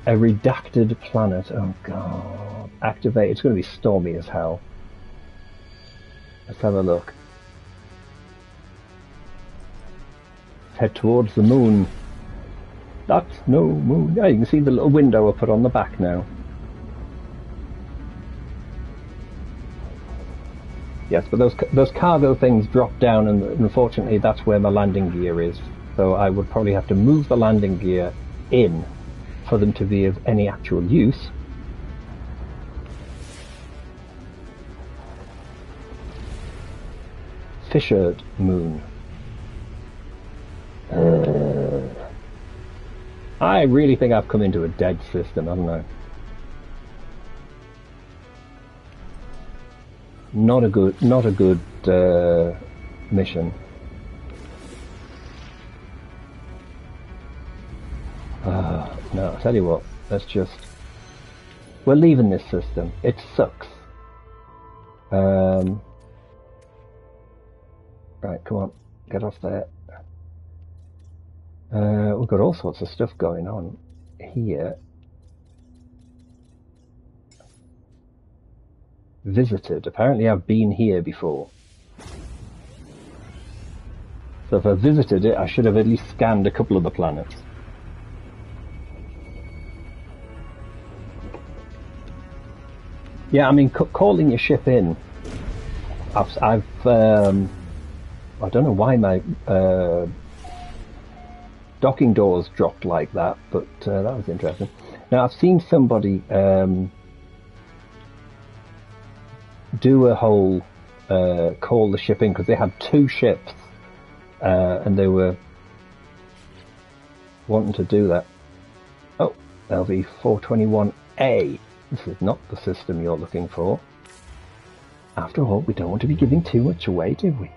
A redacted planet. Oh, God. Activate. It's going to be stormy as hell. Let's have a look. Let's head towards the moon. That's no moon. Yeah, you can see the little window I put on the back now. Yes, but those cargo things drop down, and unfortunately that's where my landing gear is. So I would probably have to move the landing gear in for them to be of any actual use. Fissured moon. I really think I've come into a dead system, haven't I? Not a good mission. No, I'll tell you what, we're leaving this system. It sucks. Right, come on, get off there. We've got all sorts of stuff going on here. Visited. Apparently I've been here before. So if I visited it, I should have at least scanned a couple of the planets. Yeah, I mean, calling your ship in. I don't know why my docking doors dropped like that, but that was interesting. Now I've seen somebody do a whole call the ship in, because they had two ships and they were wanting to do that. Oh, LV-421A. This is not the system you're looking for. After all, we don't want to be giving too much away, do we?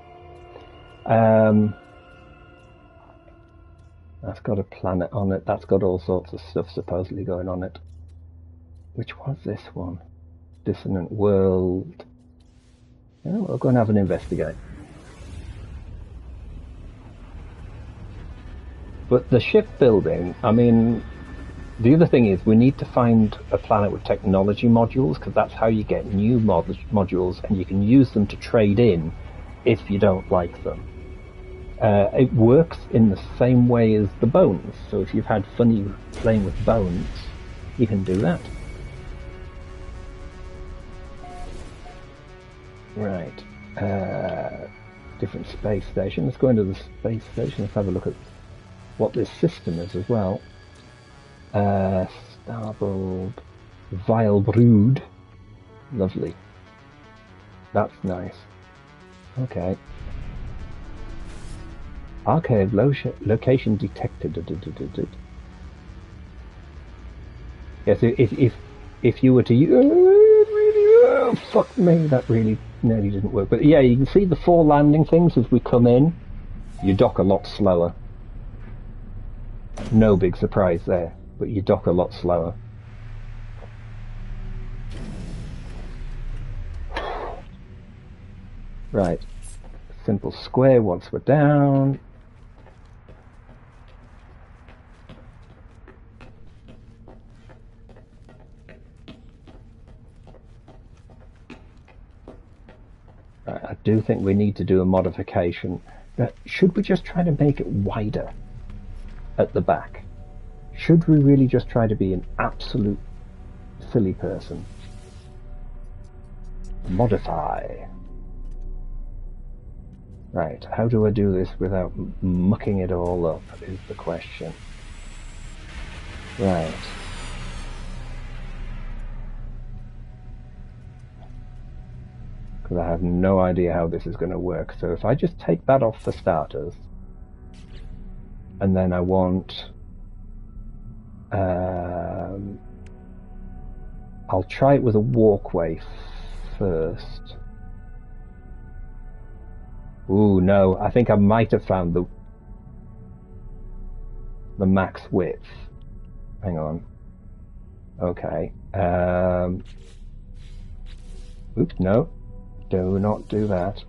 That's got a planet on it. That's got all sorts of stuff supposedly going on it. Which one's this one? Dissonant World. Yeah, we'll go and have an investigate. But the shipbuilding, I mean, the other thing is we need to find a planet with technology modules, because that's how you get new modules, and you can use them to trade in if you don't like them. It works in the same way as the bones, so if you've had fun playing with bones, you can do that. Right. Different space station. Let's go into the space station. Let's have a look at what this system is as well. Starboard Vile Brood. Lovely. That's nice. Okay. Archive location detected. Yes, if you were to use, fuck me, that really nearly didn't work. But yeah, you can see the 4 landing things as we come in. You dock a lot slower. No big surprise there, but you dock a lot slower. Right. Simple square once we're down. I do think we need to do a modification. Should we just try to make it wider at the back? Should we really just try to be an absolute silly person? Modify. Right, how do I do this without mucking it all up is the question. Right. Because I have no idea how this is going to work. So if I just take that off for starters, and then I want... I'll try it with a walkway first. Ooh, no, I think I might have found the max width. Hang on. Okay. Oops, no. Do not do that.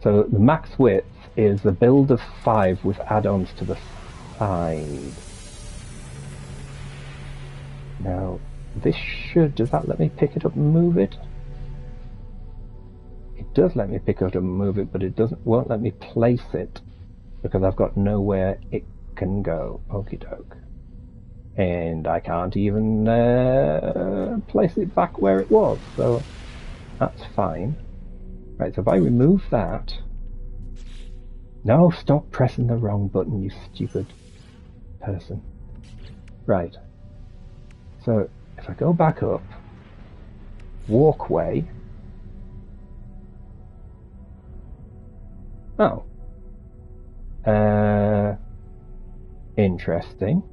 So the max width is a build of 5 with add-ons to the side. Now, this should... Does that let me pick it up and move it? It does let me pick it up and move it, but it won't let me place it because I've got nowhere it can go. Okie doke. And I can't even place it back where it was, so that's fine. Right, so if I remove that... No, stop pressing the wrong button, you stupid person. Right. So, if I go back up, walkway... Oh. Interesting.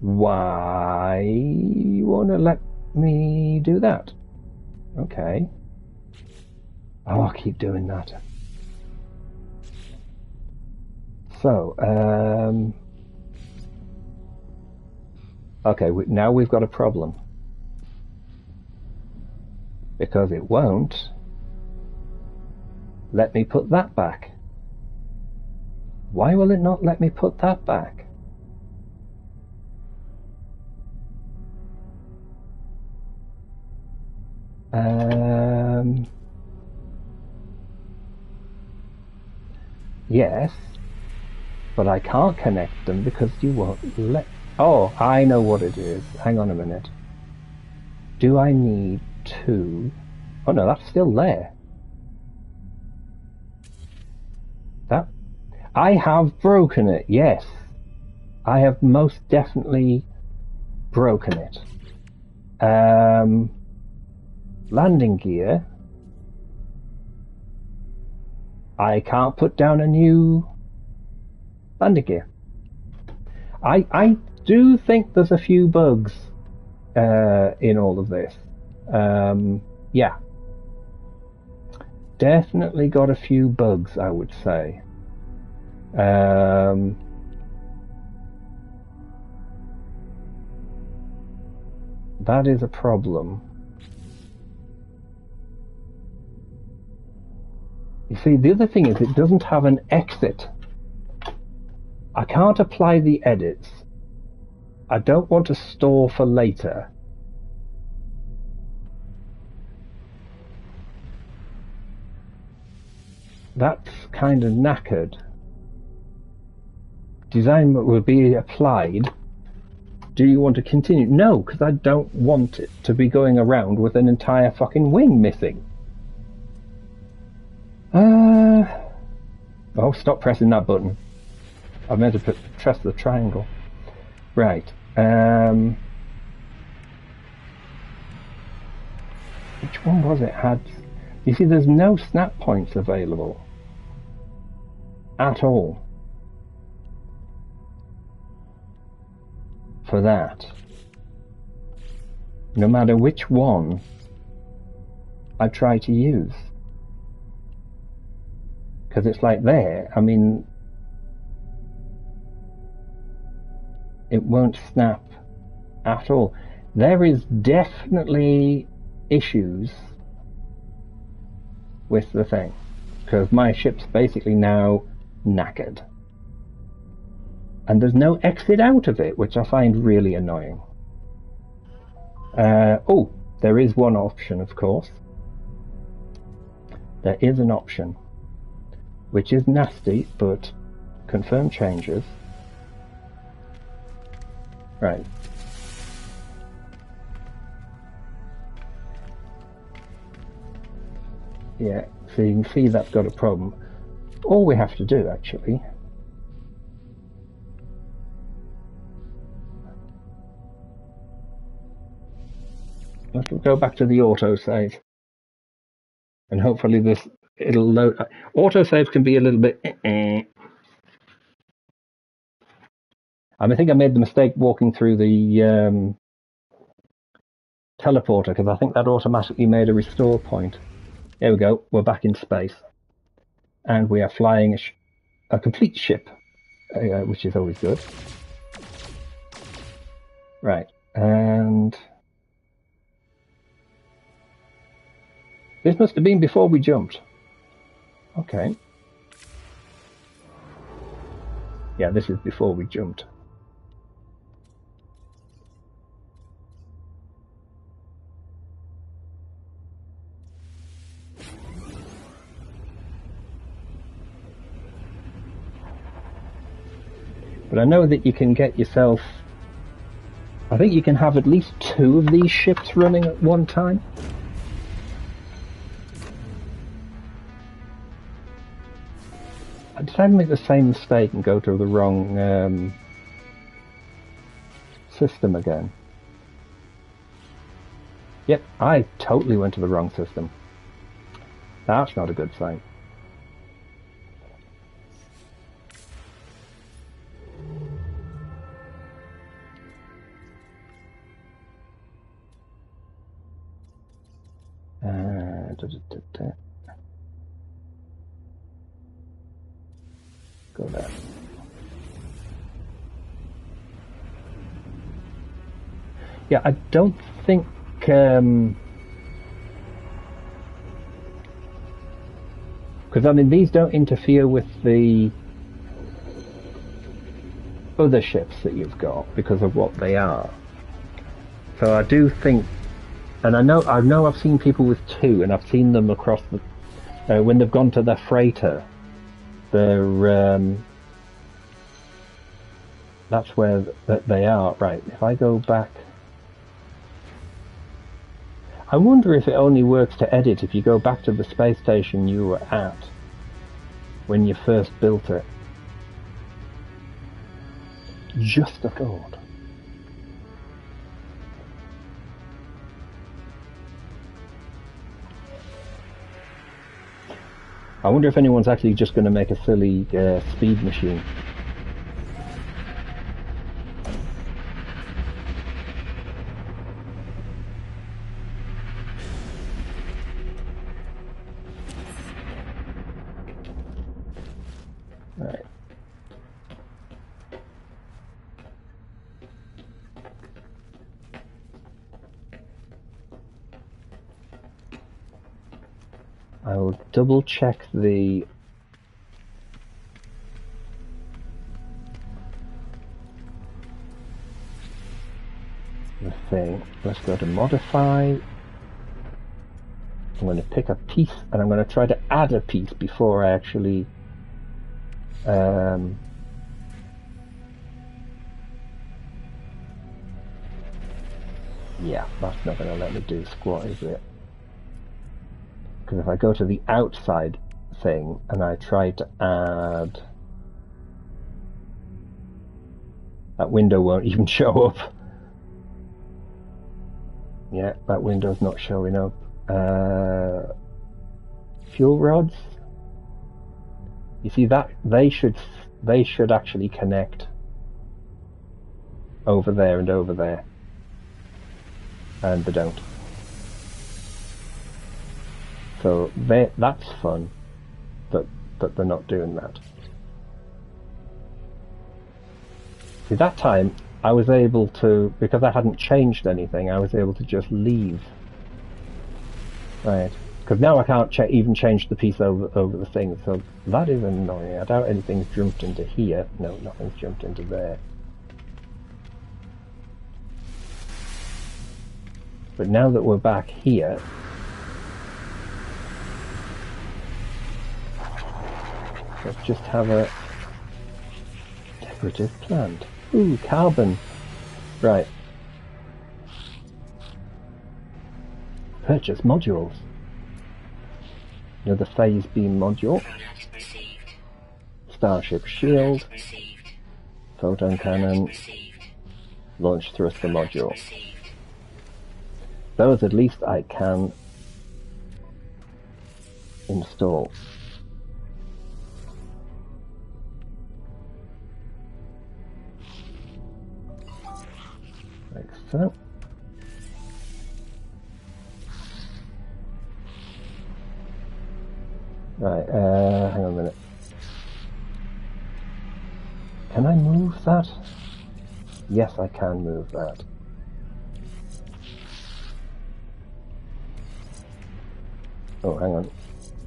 Why you want to let me do that? Okay. Oh, I'll keep doing that. So, okay, now we've got a problem. Because it won't let me put that back. Why will it not let me put that back? Yes, but I can't connect them because you won't let... Oh, I know what it is. Hang on a minute. Do I need to... Oh no, that's still there. That... I have broken it, yes. I have most definitely broken it. Landing gear. I can't put down a new landing gear. I do think there's a few bugs in all of this. Yeah. definitely got a few bugs, I would say. That is a problem. You see, the other thing is it doesn't have an exit. I can't apply the edits. I don't want to store for later. That's kind of knackered. Design will be applied. Do you want to continue? No, because I don't want it to be going around with an entire fucking wing missing. Oh, stop pressing that button. I meant to press the triangle. Right. Which one was it? You see, there's no snap points available at all for that. No matter which one I try to use. Because it's like there, I mean, it won't snap at all. There is definitely issues with the thing, because my ship's basically now knackered. And there's no exit out of it, which I find really annoying. Oh, there is one option, of course. There is an option, which is nasty, but confirm changes. Right. Yeah, so you can see that's got a problem. All we have to do, actually, let's go back to the autosave. And hopefully it'll load. Autosave can be a little bit I think I made the mistake walking through the teleporter, because I think that automatically made a restore point. There we go, we're back in space. And we are flying a complete ship, which is always good. Right, and this must have been before we jumped. Okay. Yeah, this is before we jumped. But I know that you can get yourself, I think you can have at least 2 of these ships running at one time. I decided to make the same mistake and go to the wrong system again. Yep, I totally went to the wrong system. That's not a good sign. Go there. Yeah, I don't think because I mean these don't interfere with the other ships that you've got because of what they are. So I do think, and I know I've seen people with 2, and I've seen them across the when they've gone to their freighter. That's where they are. Right, if I go back, I wonder if it only works to edit if you go back to the space station you were at when you first built it. Just a thought. I wonder if anyone's actually just going to make a silly speed machine. I will double check the thing. Let's go to modify. I'm going to pick a piece and I'm going to try to add a piece before I actually yeah, that's not going to let me do squat, is it? Because if I go to the outside thing and I try to add, that window won't even show up. Yeah, that window's not showing up. Fuel rods. You see that they should actually connect over there and over there, and they don't. So that's fun, that they're not doing that. See, that time I was able to, because I hadn't changed anything, I was able to just leave. Right, because now I can't even change the piece over the thing, so that is annoying. I doubt anything's jumped into here. No, nothing's jumped into there. But now that we're back here, let's just have a decorative plant. Ooh, carbon. Right. Purchase modules. Another phase beam module. Starship shield. Photon cannon. Launch thruster module. Those at least I can install. Like so. Right, hang on a minute. Can I move that? Yes, I can move that. Oh, hang on.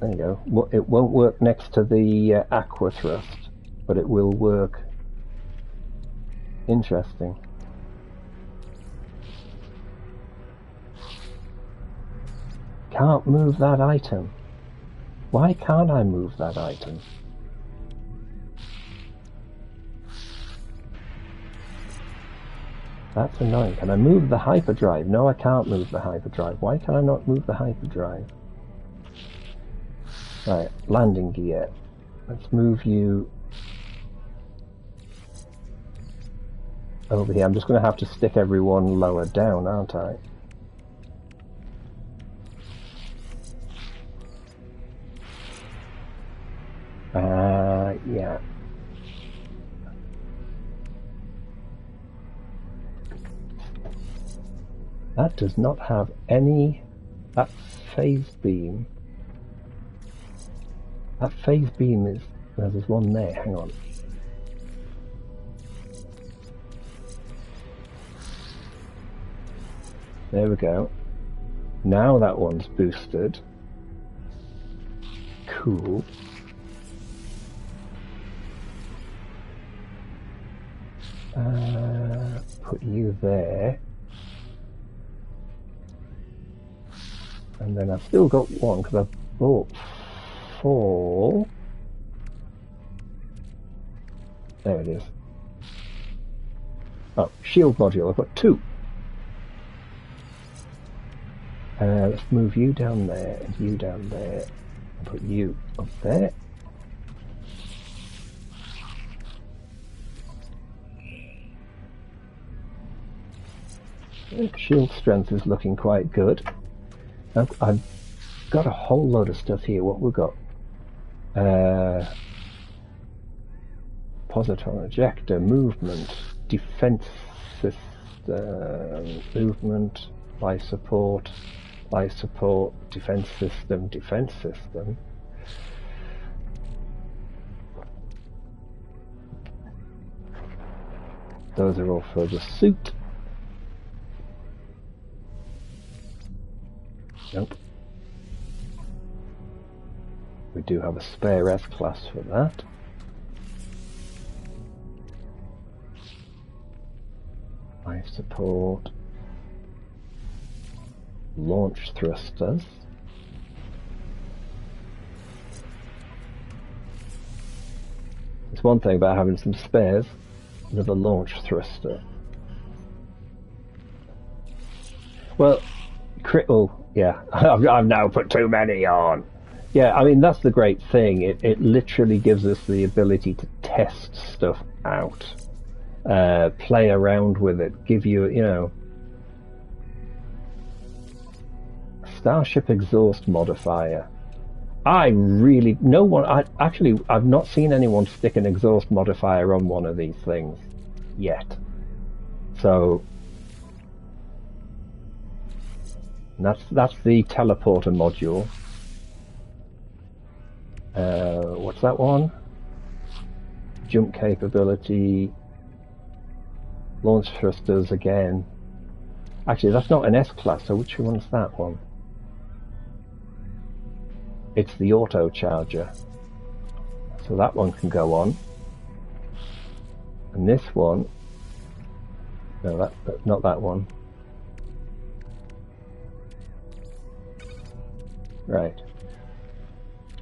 There you go. It won't work next to the aqua thrust, but it will work. Interesting. Can't move that item. Why can't I move that item? That's annoying. Can I move the hyperdrive? No, I can't move the hyperdrive. Why can I not move the hyperdrive? Right, landing gear. Let's move you over here. I'm just going to have to stick everyone lower down, aren't I? Yeah. That does not have any... That phase beam... That phase beam is... There's one there, hang on. There we go. Now that one's boosted. Cool. Put you there. And then I've still got one because I've bought 4. There it is. Oh, shield module. I've got 2. Let's move you down there and you down there. And put you up there. Shield strength is looking quite good. I've got a whole load of stuff here. What we've got? Positron ejector, movement, defense system, movement, life support, defense system. Those are all for the suit. Nope. We do have a spare S-class for that. Life support. Launch thrusters. It's one thing about having some spares. Another launch thruster. Well, yeah, I've now put too many on. Yeah, I mean, that's the great thing. It literally gives us the ability to test stuff out, play around with it, give you, you know, Starship exhaust modifier. I've not seen anyone stick an exhaust modifier on one of these things yet. So that's the teleporter module. What's that one? Jump capability, launch thrusters again. Actually, that's not an S-class, so which one's that one? It's the auto charger. So that one can go on. And this one, no, that's not that one. Right.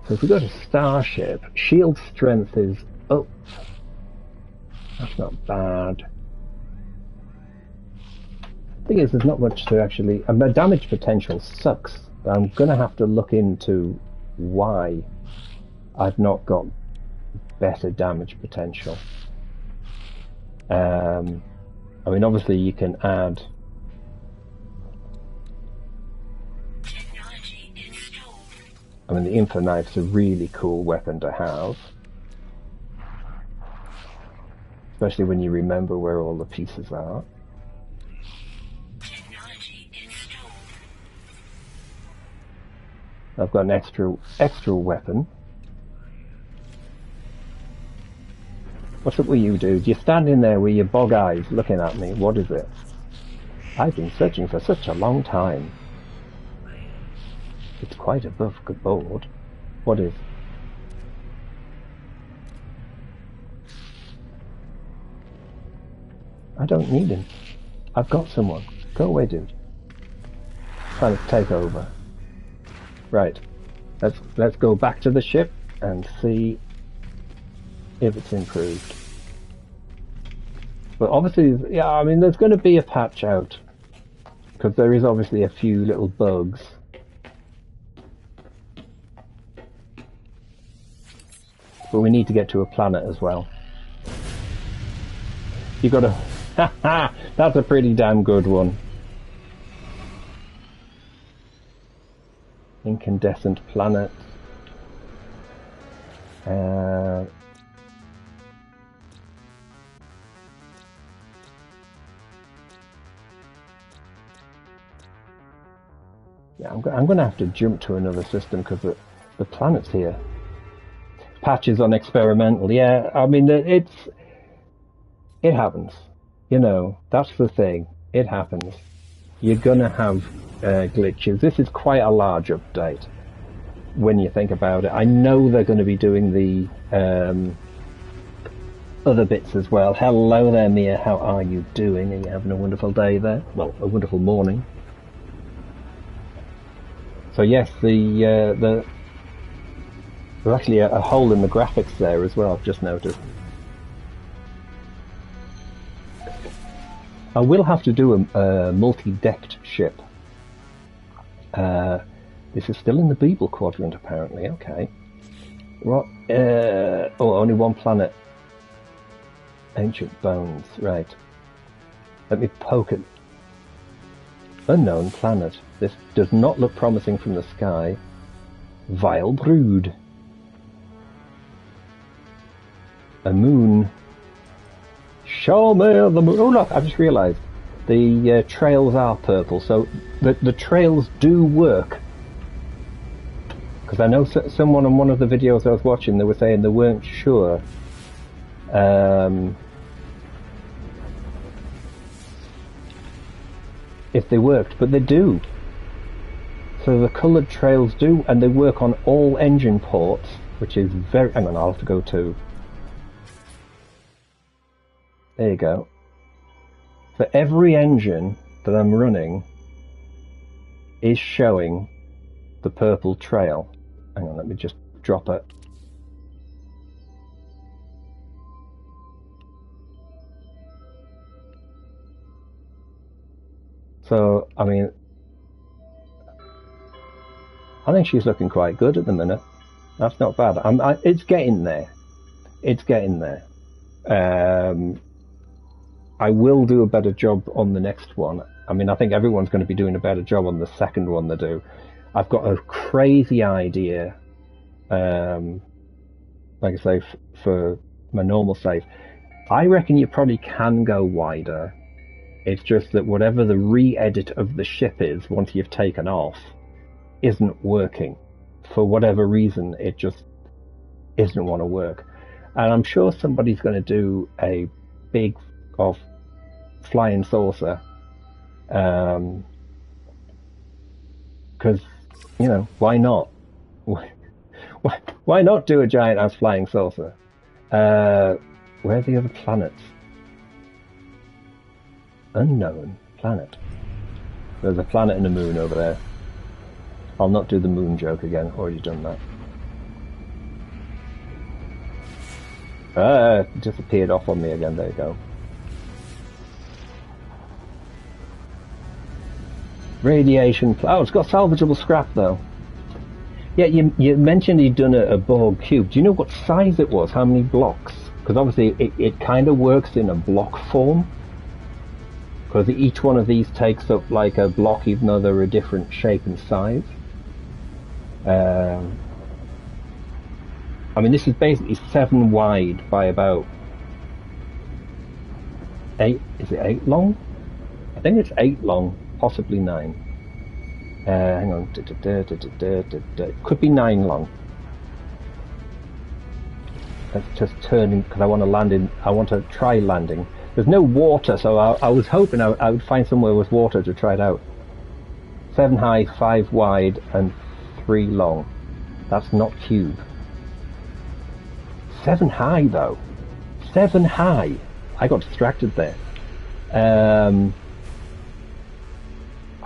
So if we go to Starship, shield strength is up. That's not bad. Thing is, there's not much to actually... my damage potential sucks. I'm going to have to look into why I've not got better damage potential. I mean, obviously you can add... I mean, the info knife's a really cool weapon to have. Especially when you remember where all the pieces are. I've got an extra weapon. What's up with you, dude? You're standing there with your bog eyes looking at me. What is it? I've been searching for such a long time. It's quite above board. What is? I don't need him. I've got someone. Go away, dude. Trying to take over. Right. Let's go back to the ship and see if it's improved. But obviously, yeah, I mean, there's going to be a patch out because there is obviously a few little bugs. But we need to get to a planet as well. You've got to... That's a pretty damn good one. Incandescent planet. Yeah, I'm going to have to jump to another system because the planet's here. Patches on experimental, yeah. I mean, it happens. You know, that's the thing. It happens. You're gonna have glitches. This is quite a large update when you think about it. I know they're going to be doing the other bits as well. Hello there, Mia. How are you doing? Are you having a wonderful day there? Well, a wonderful morning. So yes, there's actually a hole in the graphics there as well, I've just noticed. I will have to do a multi-decked ship. This is still in the Beeble quadrant, apparently. Okay. What? Oh, only one planet. Ancient bones. Right. Let me poke it. Unknown planet. This does not look promising from the sky. Vile brood. A moon. Show me the moon. Oh look, I just realised the trails are purple, so the trails do work. Because I know someone on one of the videos I was watching, they were saying they weren't sure if they worked, but they do. So the coloured trails do, and they work on all engine ports, which is very... Hang on, I'll have to go to... There you go. For every engine that I'm running is showing the purple trail. Hang on, let me just drop it. So, I mean, I think she's looking quite good at the minute. That's not bad. It's getting there. It's getting there. I will do a better job on the next one. I mean, I think everyone's going to be doing a better job on the second one they do. I've got a crazy idea, like I say, for my normal save. I reckon you probably can go wider. It's just that whatever the re-edit of the ship is, once you've taken off, isn't working. For whatever reason, it just isn't want to work. And I'm sure somebody's going to do a big flying saucer, because, you know, why not? Why not do a giant ass flying saucer? Where are the other planets? Unknown planet. There's a planet and a moon over there. I'll not do the moon joke again, already done that. It disappeared off on me again, there you go. Radiation, oh, it's got salvageable scrap though. Yeah, you mentioned you'd done a Borg cube. Do you know what size it was? How many blocks? Because obviously it kind of works in a block form. Because each one of these takes up like a block, even though they're a different shape and size. I mean, this is basically 7 wide by about 8. Is it 8 long? I think it's 8 long, possibly 9. Hang on, could be 9 long. Let's just turn in, because I want to land in. I want to try landing. There's no water, so I was hoping I would find somewhere with water to try it out. 7 high, 5 wide, and 3 long. That's not cube. 7 high though. 7 high. I got distracted there. I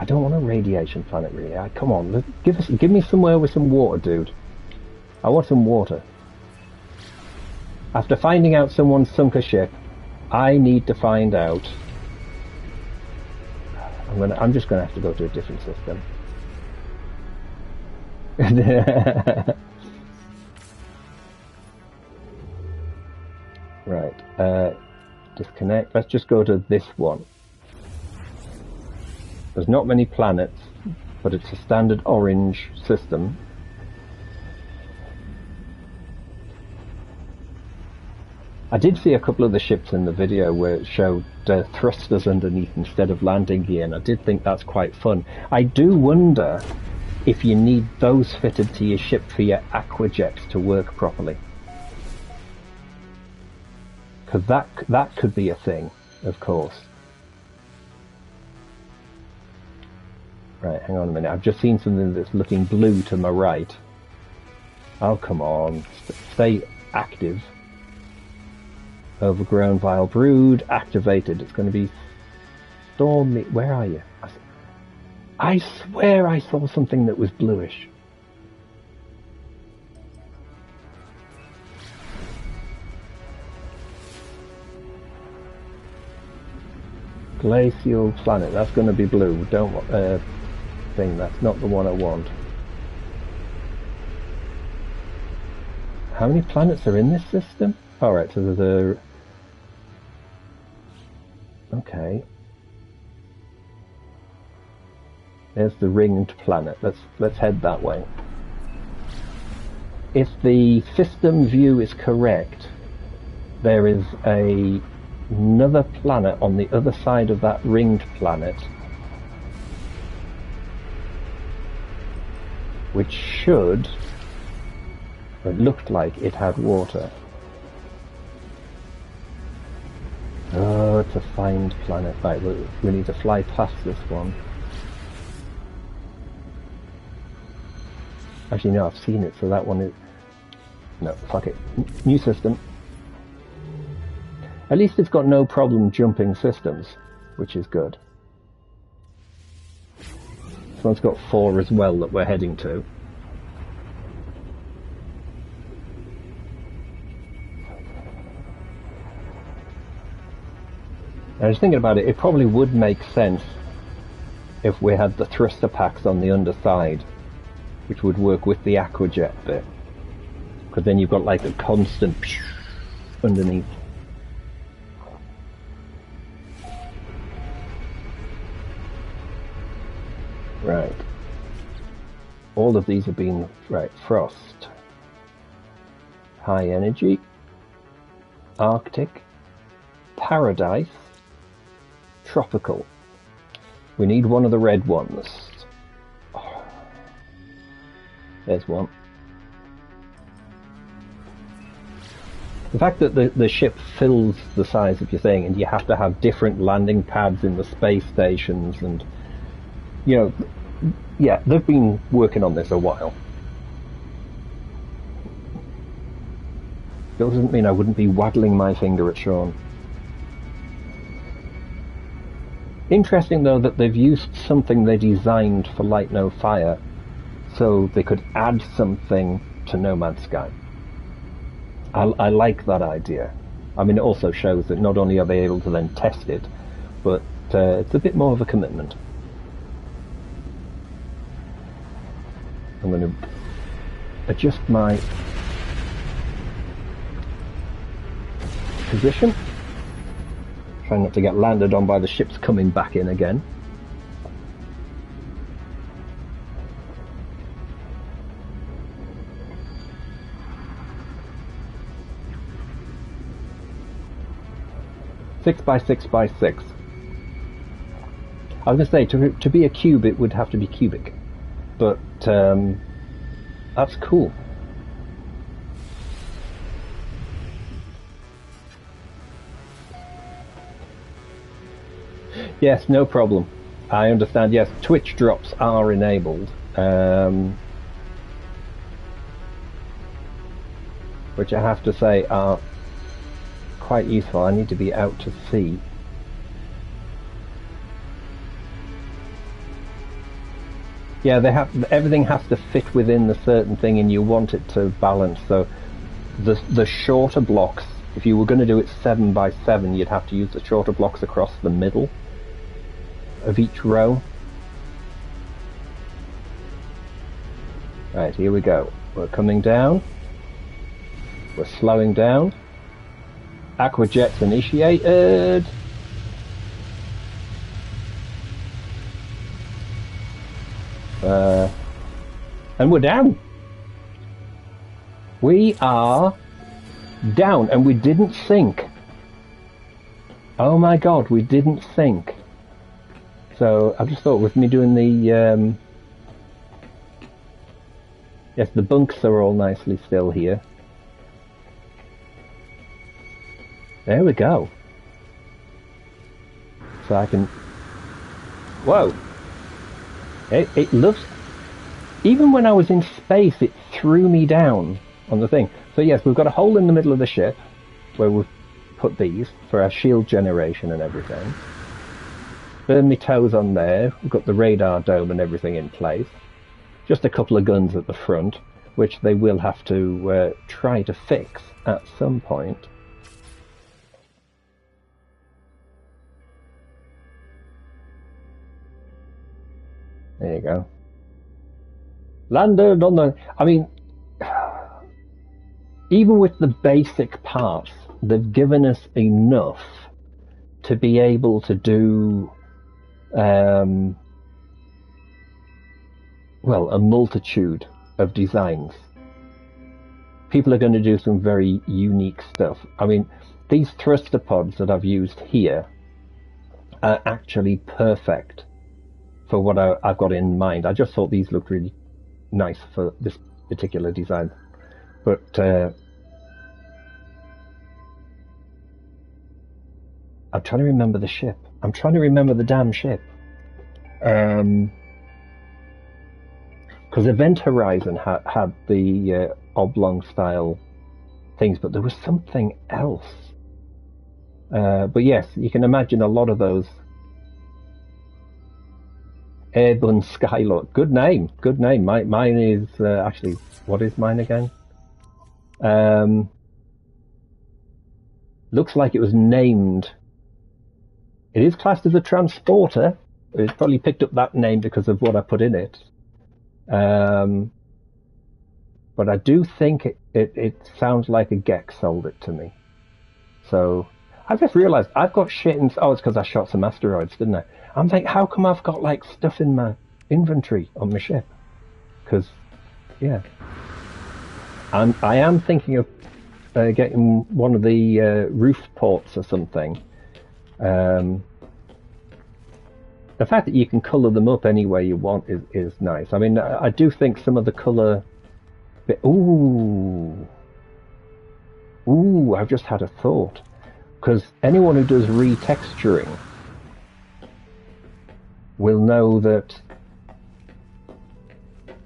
don't want a radiation planet really. Come on, give me somewhere with some water, dude. I want some water. After finding out someone sunk a ship, I need to find out. I'm just gonna have to go to a different system. Right, disconnect. Let's just go to this one. There's not many planets, but it's a standard orange system. I did see a couple of the ships in the video where it showed thrusters underneath instead of landing gear, and I did think that's quite fun. I do wonder if you need those fitted to your ship for your aquajets to work properly. Because that could be a thing, of course. Right, hang on a minute. I've just seen something that's looking blue to my right. Oh, come on. Stay active. Overgrown vile brood. Activated. It's going to be stormy. Where are you? I swear I saw something that was bluish. Glacial planet. That's going to be blue. Don't thing. That's not the one I want. How many planets are in this system? Alright, so there's a... Okay. There's the ringed planet. Let's head that way. If the system view is correct, there is another planet on the other side of that ringed planet, which should, it looked like it had water. Oh, it's a find planet. Right, we need to fly past this one. Actually, no, I've seen it, so that one is... No, fuck it. New system. At least it's got no problem jumping systems, which is good. This one's got 4 as well that we're heading to. I was thinking about it, it probably would make sense if we had the thruster packs on the underside, which would work with the aquajet bit. Because then you've got like a constant underneath. Right. All of these have been, right, frost. High energy. Arctic. Paradise. Tropical. We need one of the red ones. Oh. There's one. The fact that the ship fills the size of your thing and you have to have different landing pads in the space stations and, you know, yeah, they've been working on this a while. Doesn't mean I wouldn't be waggling my finger at Sean. Interesting though that they've used something they designed for Light No Fire so they could add something to No Man's Sky. I like that idea. I mean, it also shows that not only are they able to then test it, but it's a bit more of a commitment. I'm going to adjust my position. Try not to get landed on by the ships coming back in again. Six by 6 by 6. I was going to say, to be a cube it would have to be cubic, but that's cool. Yes, no problem. I understand. Yes, Twitch drops are enabled, which I have to say are quite useful. I need to be out to sea. Yeah, they have, everything has to fit within the certain thing, and you want it to balance. So the shorter blocks, if you were going to do it 7 by 7, you'd have to use the shorter blocks across the middle of each row. Right, here we go. We're coming down. We're slowing down. Aquajet's initiated. And we're down. We are down, and we didn't sink. Oh my god, we didn't sink. So I just thought with me doing the yes, the bunks are all nicely still here. There we go. So I can... Whoa! It loves... Even when I was in space, it threw me down on the thing. So yes, we've got a hole in the middle of the ship where we've put these for our shield generation and everything. Burn my toes on there. We've got the radar dome and everything in place. Just a couple of guns at the front, which they will have to try to fix at some point. There you go. Landed on the... I mean, even with the basic parts, they've given us enough to be able to do, well, a multitude of designs. People are going to do some very unique stuff. I mean, these thruster pods that I've used here are actually perfect for what I've got in mind. I just thought these looked really nice for this particular design. But I'm trying to remember the ship. I'm trying to remember the damn ship. Because Event Horizon had the oblong style things, but there was something else. But yes, you can imagine a lot of those. Airborne Skylark. Good name. Good name. Mine is actually, what is mine again? Looks like it was named. It is classed as a transporter. It's probably picked up that name because of what I put in it. But I do think it sounds like a Gex sold it to me. So I've just realised I've got shit in. Oh, it's because I shot some asteroids, didn't I? I'm thinking, how come I've got like stuff in my inventory on my ship? Because, yeah, I am thinking of getting one of the roof ports or something. The fact that you can colour them up any way you want is nice. I mean, I do think some of the colour. Ooh, I've just had a thought. Because anyone who does retexturing will know that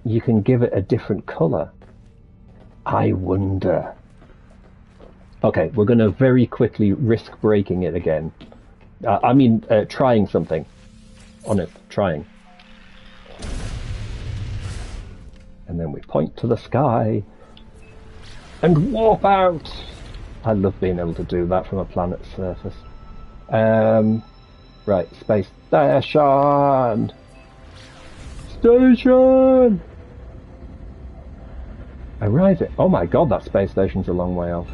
you can give it a different colour. I wonder. Okay, we're going to very quickly risk breaking it again. Trying something. Honest, trying. And then we point to the sky and warp out. I love being able to do that from a planet's surface. Right, space station! Station! Arriving. Oh my god, that space station's a long way off.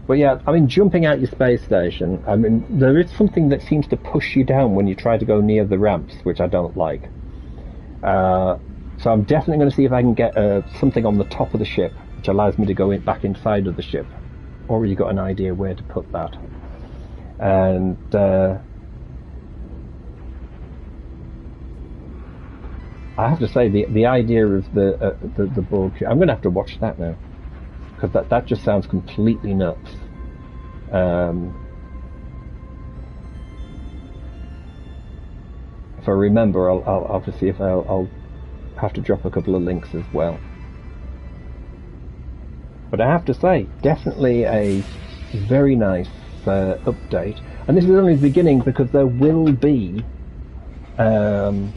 But yeah, I mean, jumping out your space station, I mean, there is something that seems to push you down when you try to go near the ramps, which I don't like. So I'm definitely going to see if I can get something on the top of the ship, which allows me to go back inside of the ship. Already got an idea where to put that. And I have to say, the idea of the Borg, I'm going to have to watch that now, because that just sounds completely nuts. If I remember, I'll have to see if I'll have to drop a couple of links as well. But I have to say, definitely a very nice update. And this is only the beginning, because there will be an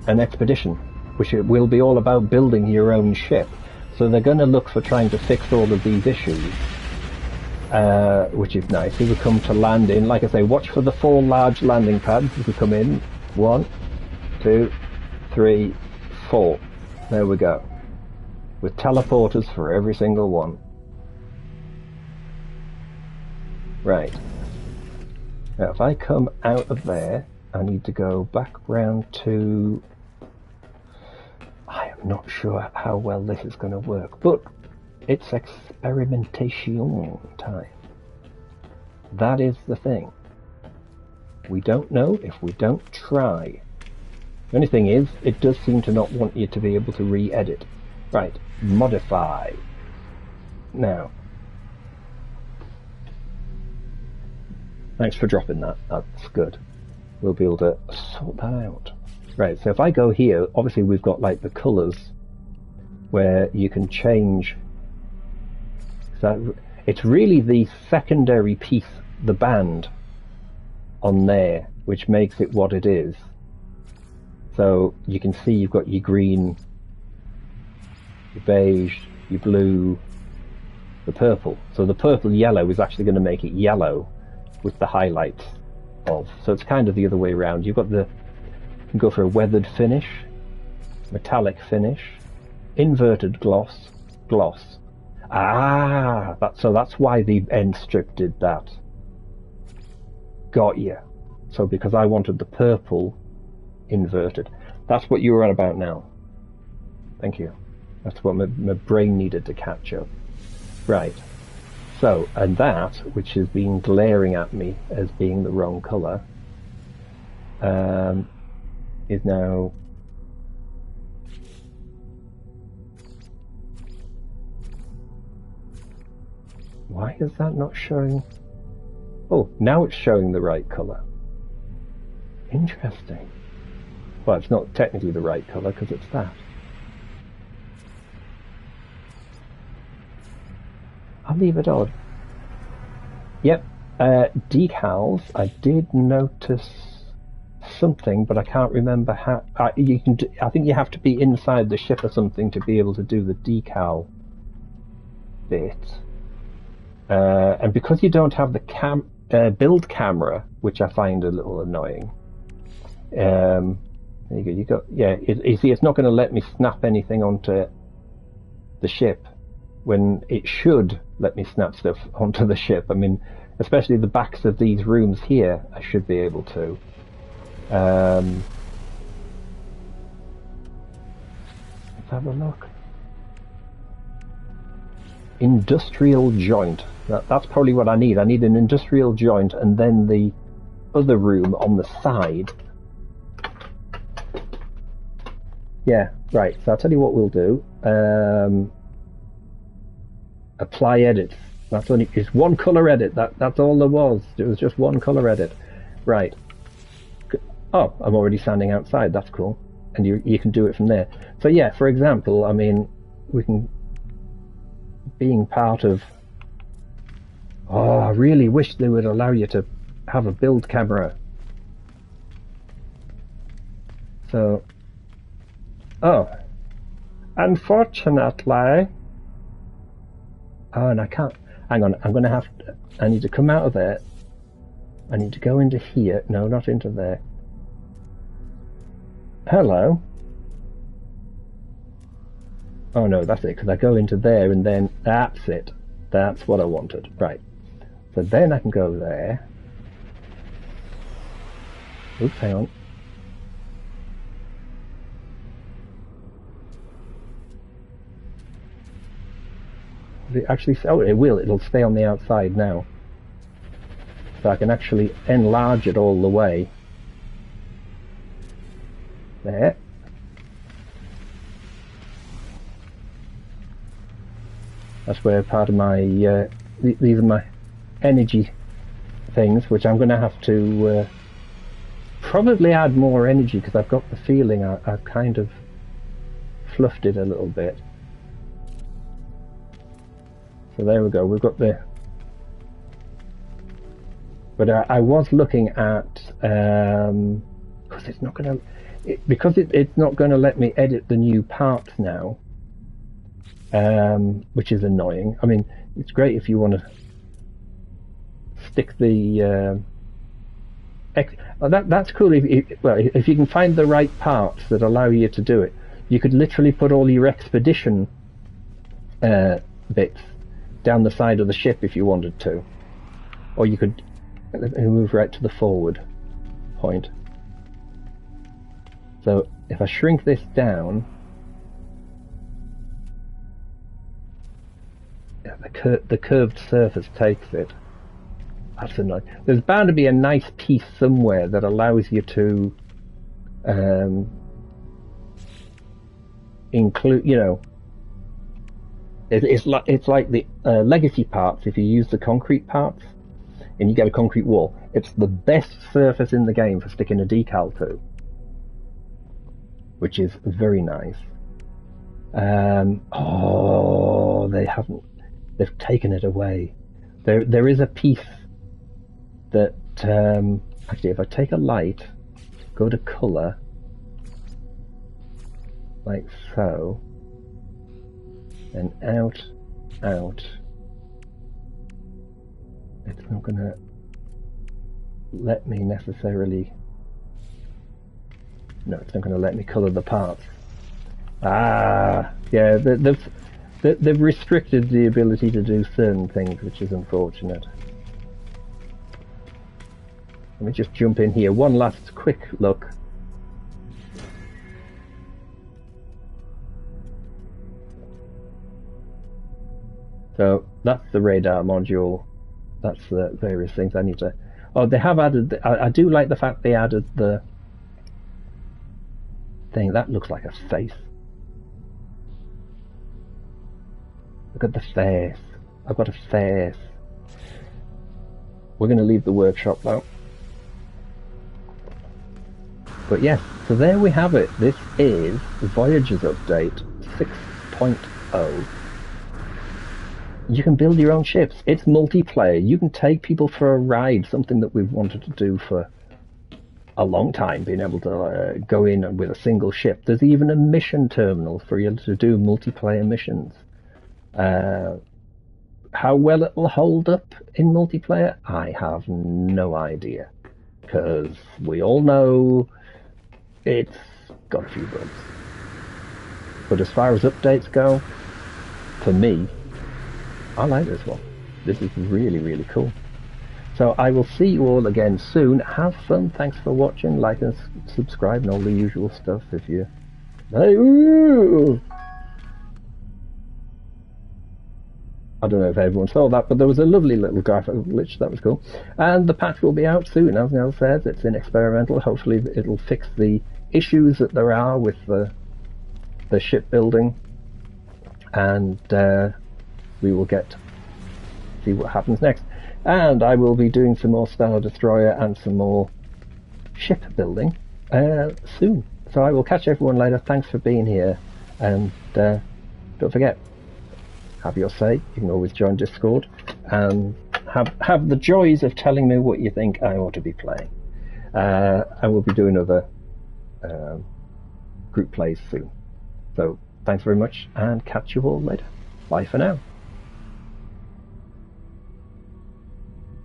expedition, which it will be all about building your own ship. So they're going to look for trying to fix all of these issues, which is nice. If we come to land in, like I say, watch for the 4 large landing pads as we come in. 1, 2, 3, 4. There we go. With teleporters for every single one. Right. Now if I come out of there, I need to go back round to... I am not sure how well this is going to work, but it's experimentation time. That is the thing. We don't know if we don't try. The only thing is, it does seem to not want you to be able to re-edit. Right, modify. Now. Thanks for dropping that, that's good. We'll be able to sort that out. Right, so if I go here, obviously we've got like the colours where you can change. So it's really the secondary piece, the band on there, which makes it what it is. So you can see you've got your green, your beige, your blue, the purple. So the purple yellow is actually going to make it yellow with the highlights of. So it's kind of the other way around. You've got the, you can go for a weathered finish, metallic finish, inverted gloss, gloss. Ah, so that's why the end strip did that. Got you. So because I wanted the purple inverted. That's what you were on about now. Thank you. That's what my brain needed to catch up. Right. So, and that, which has been glaring at me as being the wrong colour, is now... Why is that not showing? Oh, now it's showing the right colour. Interesting. Well, it's not technically the right colour because it's that. I'll leave it on. Yep. Decals. I did notice something, but I can't remember how. You can. I think you have to be inside the ship or something to be able to do the decal bit. And because you don't have the build camera, which I find a little annoying. There you go. You got. Yeah. You see, it's not going to let me snap anything onto the ship when it should let me snap stuff onto the ship. I mean, especially the backs of these rooms here, I should be able to. Let's have a look. Industrial joint. That's probably what I need. I need an industrial joint and then the other room on the side. Yeah, right. So I'll tell you what we'll do. Apply edit. That's only it's one color edit. That's all there was. It was just one color edit. Right. Oh, I'm already standing outside. That's cool. And you can do it from there. So yeah, for example, I mean, we can being part of. Oh, I really wish they would allow you to have a build camera. So. Oh. Unfortunately. Oh, and I can't. Hang on, I'm going to have to. I need to come out of there. I need to go into here. No, not into there. Hello. Oh no, that's it, because I go into there and then that's it. That's what I wanted. Right. So then I can go there. Oops, hang on. It actually, oh, it will. It'll stay on the outside now. So I can actually enlarge it all the way. There. That's where part of my, these are my energy things, which I'm going to have to probably add more energy, because I've got the feeling I've kind of fluffed it a little bit. So there we go, we've got the... But I was looking at... because it's not going to... it's not going to let me edit the new parts now. Which is annoying. I mean, it's great if you want to stick the... that's cool if you can find the right parts that allow you to do it. You could literally put all your expedition bits down the side of the ship if you wanted to, or you could move right to the forward point. So if I shrink this down, the curved surface takes it. That's annoying. There's bound to be a nice piece somewhere that allows you to include, you know, it's like the legacy parts. If you use the concrete parts and you get a concrete wall, it's the best surface in the game for sticking a decal to, which is very nice. Oh, they've taken it away. There is a piece that actually, if I take a light, go to colour, like so, and out, it's not going to let me necessarily. No, it's not going to let me colour the parts. Ah, yeah, they've restricted the ability to do certain things, which is unfortunate. Let me just jump in here. One last quick look. So that's the radar module. That's the various things I need to... Oh, they have added... I do like the fact they added the thing. That looks like a face. Look at the face. I've got a face. We're going to leave the workshop though. But yes, so there we have it. This is Voyagers Update 6.0. You can build your own ships. It's multiplayer. You can take people for a ride, something that we've wanted to do for a long time, being able to go in and with a single ship. There's even a mission terminal for you to do multiplayer missions. How well it will hold up in multiplayer, I have no idea, because we all know it's got a few bugs. But as far as updates go, for me, I like this one. This is really, really cool. So I will see you all again soon. Have fun. Thanks for watching. Like and subscribe and all the usual stuff if you... I don't know if everyone saw that, but there was a lovely little graphical glitch. That was cool. And the patch will be out soon. As Nell says, it's in experimental. Hopefully it'll fix the issues that there are with the shipbuilding. And we will see what happens next. And I will be doing some more Star Destroyer and some more shipbuilding soon. So I will catch everyone later. Thanks for being here. And don't forget, have your say. You can always join Discord and have the joys of telling me what you think I ought to be playing. I will be doing other group plays soon. So thanks very much and catch you all later. Bye for now.